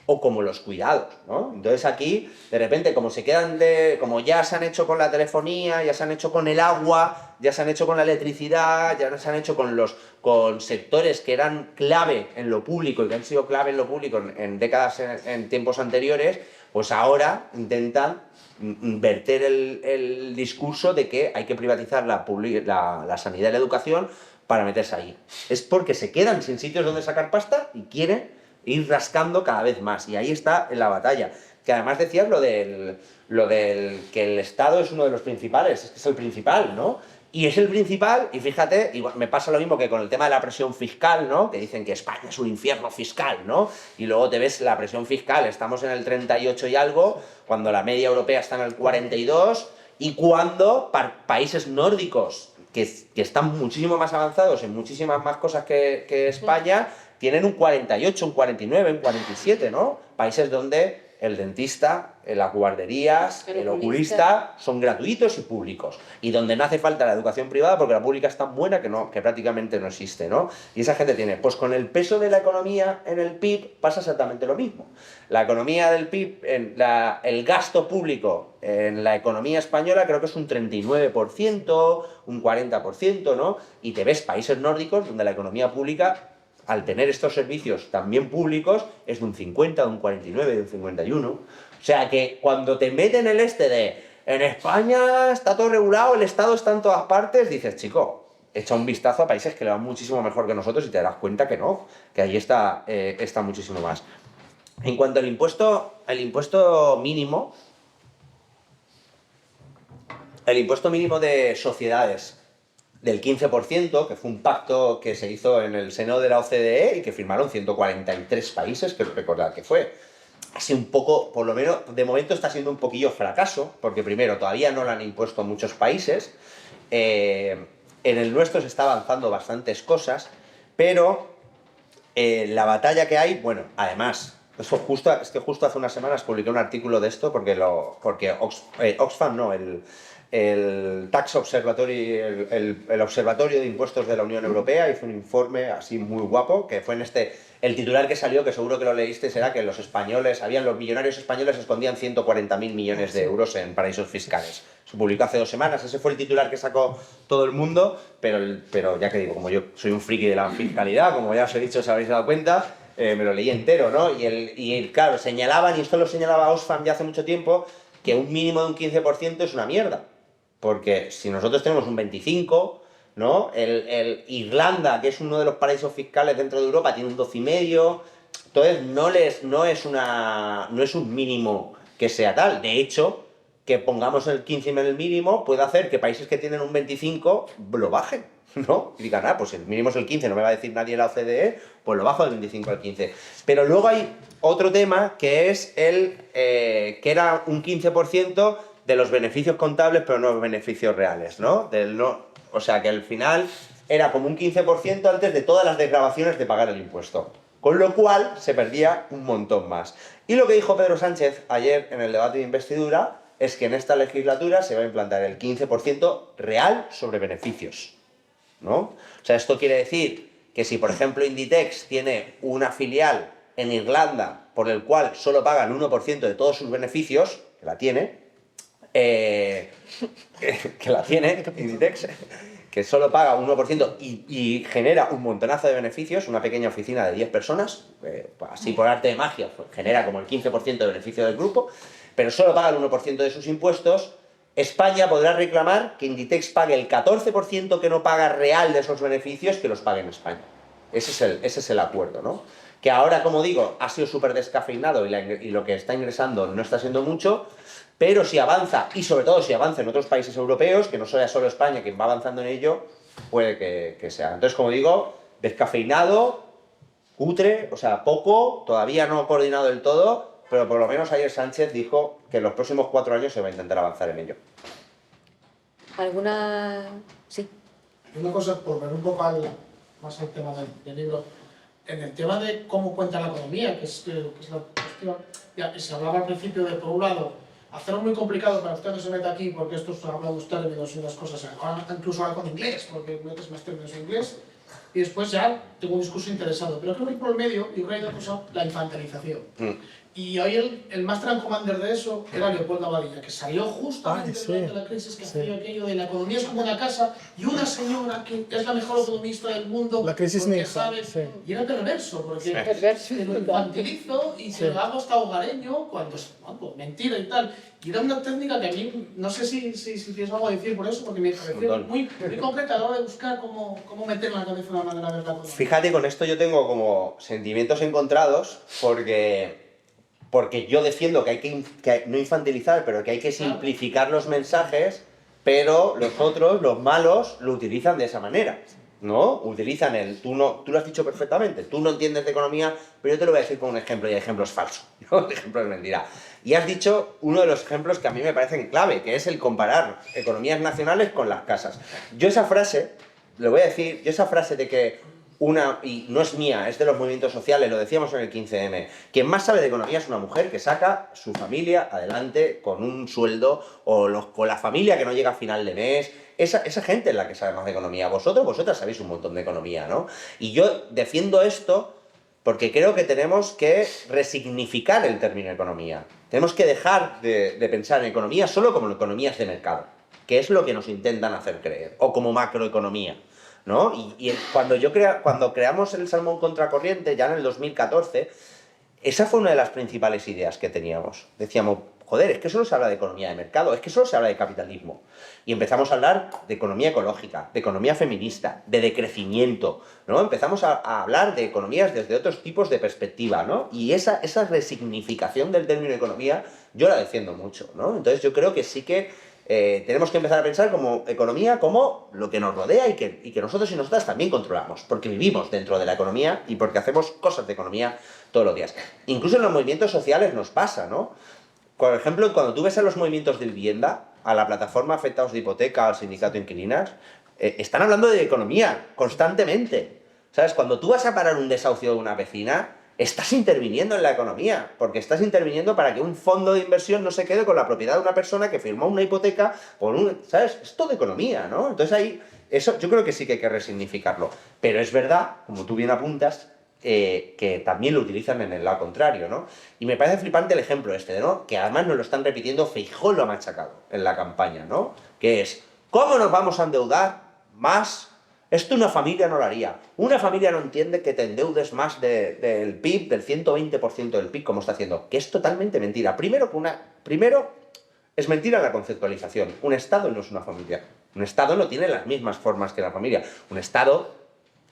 o como los cuidados, ¿no? Entonces aquí, de repente, como ya se han hecho con la telefonía, ya se han hecho con el agua, ya se han hecho con la electricidad, ya se han hecho con sectores que eran clave en lo público y que han sido clave en lo público en décadas, en tiempos anteriores, pues ahora intentan verter el discurso de que hay que privatizar la sanidad y la educación para meterse ahí. Es porque se quedan sin sitios donde sacar pasta y quieren ir rascando cada vez más. Y ahí está en la batalla. Que además decías lo del que el Estado es uno de los principales, es que es el principal, ¿no? Y es el principal, y fíjate, y me pasa lo mismo que con el tema de la presión fiscal, ¿no? Que dicen que España es un infierno fiscal, ¿no? Y luego te ves la presión fiscal, estamos en el 38 y algo, cuando la media europea está en el 42, y cuando países nórdicos, que están muchísimo más avanzados en muchísimas más cosas que España, tienen un 48, un 49, un 47, ¿no? Países donde el dentista, las guarderías, el oculista son gratuitos y públicos. Y donde no hace falta la educación privada porque la pública es tan buena que prácticamente no existe, ¿no? Y esa gente tiene. Pues con el peso de la economía en el PIB pasa exactamente lo mismo. La economía del PIB, el gasto público en la economía española creo que es un 39%, un 40%, ¿no? Y te ves países nórdicos donde la economía pública, al tener estos servicios también públicos, es de un 50, de un 49, de un 51. O sea que cuando te meten el en España está todo regulado, el Estado está en todas partes, dices, chico, echa un vistazo a países que le van muchísimo mejor que nosotros y te das cuenta que no, que ahí está muchísimo más. En cuanto al impuesto mínimo, el impuesto mínimo de sociedades del 15%, que fue un pacto que se hizo en el seno de la OCDE y que firmaron 143 países, creo recordar que fue. Así un poco, por lo menos, de momento está siendo un poquillo fracaso, porque primero, todavía no lo han impuesto muchos países, en el nuestro se está avanzando bastantes cosas, pero la batalla que hay, bueno, además, es que justo hace unas semanas publiqué un artículo de esto, porque Oxfam, no, el Tax Observatory, el Observatorio de Impuestos de la Unión Europea hizo un informe así muy guapo, que fue el titular que salió, que seguro que lo leíste, será que los millonarios españoles escondían 140.000 millones de euros en paraísos fiscales. Se publicó hace 2 semanas, ese fue el titular que sacó todo el mundo, pero ya que digo, como yo soy un friki de la fiscalidad, como ya os he dicho, os habréis dado cuenta, me lo leí entero, ¿no? Y claro, señalaban, y esto lo señalaba Oxfam ya hace mucho tiempo, que un mínimo de un 15% es una mierda. Porque si nosotros tenemos un 25%, ¿no? Irlanda, que es uno de los paraísos fiscales dentro de Europa, tiene un 12,5%. Entonces no es un mínimo que sea tal. De hecho, que pongamos el 15 en el mínimo puede hacer que países que tienen un 25 lo bajen. ¿no? Y digan, pues el mínimo es el 15, no me va a decir nadie en la OCDE, pues lo bajo del 25 al 15. Pero luego hay otro tema que es que era un 15% de los beneficios contables, pero no los beneficios reales, ¿no? O sea, que al final era como un 15% antes de todas las desgravaciones de pagar el impuesto. Con lo cual se perdía un montón más. Y lo que dijo Pedro Sánchez ayer en el debate de investidura es que en esta legislatura se va a implantar el 15% real sobre beneficios, ¿no? O sea, esto quiere decir que si, por ejemplo, Inditex tiene una filial en Irlanda por el cual solo pagan 1% de todos sus beneficios, que la tiene, Inditex, que solo paga un 1% y genera un montonazo de beneficios, una pequeña oficina de 10 personas, así por arte de magia, pues, genera como el 15% de beneficio del grupo, pero solo paga el 1% de sus impuestos. España podrá reclamar que Inditex pague el 14% que no paga real de esos beneficios, que los pague en España. Ese es el acuerdo, ¿no? Que ahora, como digo, ha sido súper descafeinado y lo que está ingresando no está siendo mucho, pero si avanza, y sobre todo si avanza en otros países europeos, que no sea solo España quien va avanzando en ello, puede que sea. Entonces, como digo, descafeinado, cutre, o sea, poco, todavía no coordinado del todo, pero por lo menos ayer Sánchez dijo que en los próximos 4 años se va a intentar avanzar en ello. ¿Alguna...? Sí. Una cosa, por ver un poco más al tema del libro, en el tema de cómo cuenta la economía, que es la cuestión, ya que se hablaba al principio de, por un lado, hacerlo muy complicado para que usted no se meta aquí, porque esto habla de términos y unas cosas, incluso ahora con inglés, porque metes más términos en inglés, y después ya tengo un discurso interesado. Pero creo que por el medio, yo creo que hay una cosa, la infantilización. Y hoy el master and commander de eso era Leopoldo Abadilla, que salió justamente durante la crisis, que hacía aquello de la economía es como una casa, y una señora que es la mejor economista del mundo, la crisis porque Nixon, sabe, y era perverso, porque Perverso. te lo infantilizo y se lo hago hasta hogareño, cuando es mentira y tal. Y era una técnica que a mí, no sé si tienes algo a decir por eso, porque me pareció muy concreta a la hora de buscar cómo meter en la cabeza una manera de ver la economía. Fíjate, con esto yo tengo como sentimientos encontrados, porque yo defiendo que hay que no infantilizar, pero que hay que simplificar los mensajes, pero los otros, los malos, lo utilizan de esa manera, ¿no? Utilizan tú lo has dicho perfectamente, tú no entiendes de economía, pero yo te lo voy a decir con un ejemplo, y el ejemplo es falso, ¿no? El ejemplo es mentira. Y has dicho uno de los ejemplos que a mí me parecen clave, que es el comparar economías nacionales con las casas. Yo esa frase, lo voy a decir, esa frase de que y no es mía, es de los movimientos sociales, lo decíamos en el 15M, quien más sabe de economía es una mujer que saca su familia adelante con un sueldo, o con la familia que no llega a final de mes. Esa gente es la que sabe más de economía. Vosotras sabéis un montón de economía, ¿no? Y yo defiendo esto porque creo que tenemos que resignificar el término economía. Tenemos que dejar de pensar en economía solo como economías de mercado, que es lo que nos intentan hacer creer, o como macroeconomía, ¿no? Y cuando creamos el Salmón Contracorriente, ya en el 2014, esa fue una de las principales ideas que teníamos. Decíamos, joder, es que solo se habla de economía de mercado, es que solo se habla de capitalismo. Y empezamos a hablar de economía ecológica, de economía feminista, de decrecimiento, ¿no? Empezamos a hablar de economías desde otros tipos de perspectiva, ¿no? Y esa resignificación del término economía, yo la defiendo mucho, ¿no? Entonces yo creo que sí que tenemos que empezar a pensar como economía como lo que nos rodea y que nosotros y nosotras también controlamos, porque vivimos dentro de la economía y porque hacemos cosas de economía todos los días. Incluso en los movimientos sociales nos pasa, ¿no? Por ejemplo, cuando tú ves a los movimientos de vivienda, a la plataforma Afectados de Hipoteca, al sindicato de inquilinas, están hablando de economía constantemente. ¿Sabes? Cuando tú vas a parar un desahucio de una vecina, estás interviniendo en la economía, porque estás interviniendo para que un fondo de inversión no se quede con la propiedad de una persona que firmó una hipoteca por ¿sabes? Es todo economía, ¿no? Entonces ahí, eso yo creo que sí que hay que resignificarlo. Pero es verdad, como tú bien apuntas, que también lo utilizan en el lado contrario, ¿no? Y me parece flipante el ejemplo ¿no? Que además nos lo están repitiendo, Feijóo lo ha machacado en la campaña, ¿no? Que es, ¿cómo nos vamos a endeudar más? Esto una familia no lo haría. Una familia no entiende que te endeudes más del PIB, del 120% del PIB, como está haciendo. Que es totalmente mentira. Primero, es mentira la conceptualización. Un Estado no es una familia. Un Estado no tiene las mismas formas que la familia. Un Estado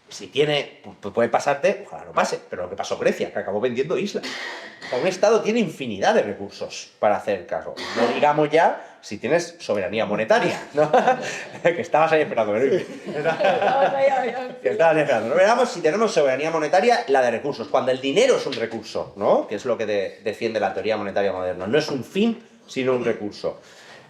Si tiene, pues puede pasarte, ojalá no pase, pero lo que pasó Grecia, que acabó vendiendo islas. O sea, un Estado tiene infinidad de recursos para hacer caso. No digamos ya si tienes soberanía monetaria, ¿no? Que estabas ahí esperando. Que estabas ahí esperando. No veamos si tenemos soberanía monetaria, la de recursos. Cuando el dinero es un recurso, ¿no? Que es lo que defiende la teoría monetaria moderna. No es un fin, sino un recurso.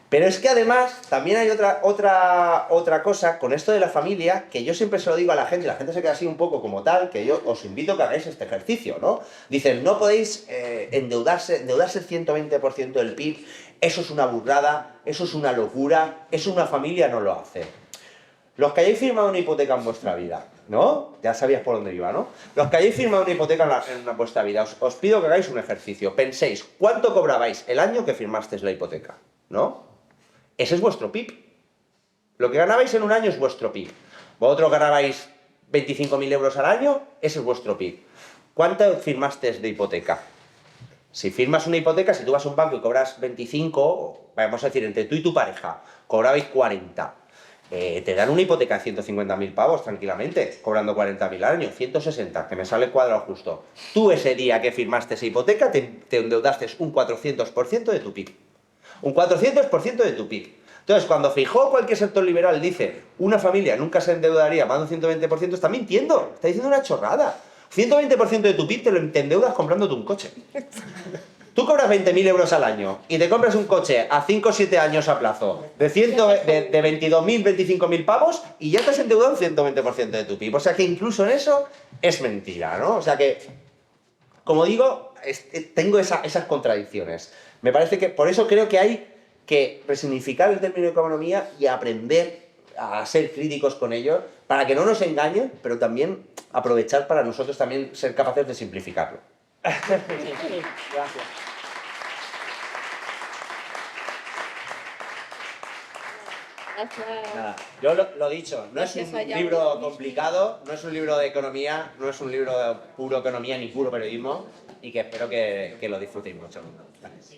Pero es que además también hay otra cosa con esto de la familia, que yo siempre se lo digo a la gente se queda así un poco como tal, que yo os invito a que hagáis este ejercicio, ¿no? Dicen, no podéis endeudarse el 120% del PIB, eso es una burrada, eso es una locura, eso una familia no lo hace. Los que hayáis firmado una hipoteca en vuestra vida, ¿no? Ya sabías por dónde iba, ¿no? Los que hayáis firmado una hipoteca en vuestra vida, os pido que hagáis un ejercicio. Penséis, ¿cuánto cobrabais el año que firmasteis la hipoteca? ¿No? Ese es vuestro PIB. Lo que ganabais en un año es vuestro PIB. Vosotros ganabais 25.000 euros al año, ese es vuestro PIB. ¿Cuánto firmasteis de hipoteca? Si firmas una hipoteca, si tú vas a un banco y cobras 25, vamos a decir, entre tú y tu pareja, cobrabais 40. Te dan una hipoteca de 150.000 pavos tranquilamente, cobrando 40.000 al año, 160, que me sale cuadrado justo. Tú ese día que firmaste esa hipoteca te endeudaste un 400% de tu PIB. Un 400% de tu PIB. Entonces, cuando Feijóo, cualquier sector liberal, dice una familia nunca se endeudaría más de un 120%, está mintiendo, está diciendo una chorrada. 120% de tu PIB te endeudas comprándote un coche. Tú cobras 20.000 euros al año y te compras un coche a 5 o 7 años a plazo de 22.000, 25.000 pavos y ya te has endeudado un 120% de tu PIB. O sea que incluso en eso es mentira, ¿no? O sea que, como digo, tengo esas contradicciones. Me parece que por eso creo que hay que resignificar el término economía y aprender a ser críticos con ello para que no nos engañen, pero también aprovechar para nosotros también ser capaces de simplificarlo. Gracias. Nada, yo lo dicho, no es un libro complicado, no es un libro de economía, no es un libro de puro economía ni puro periodismo, y que espero que lo disfrutéis mucho. Gracias.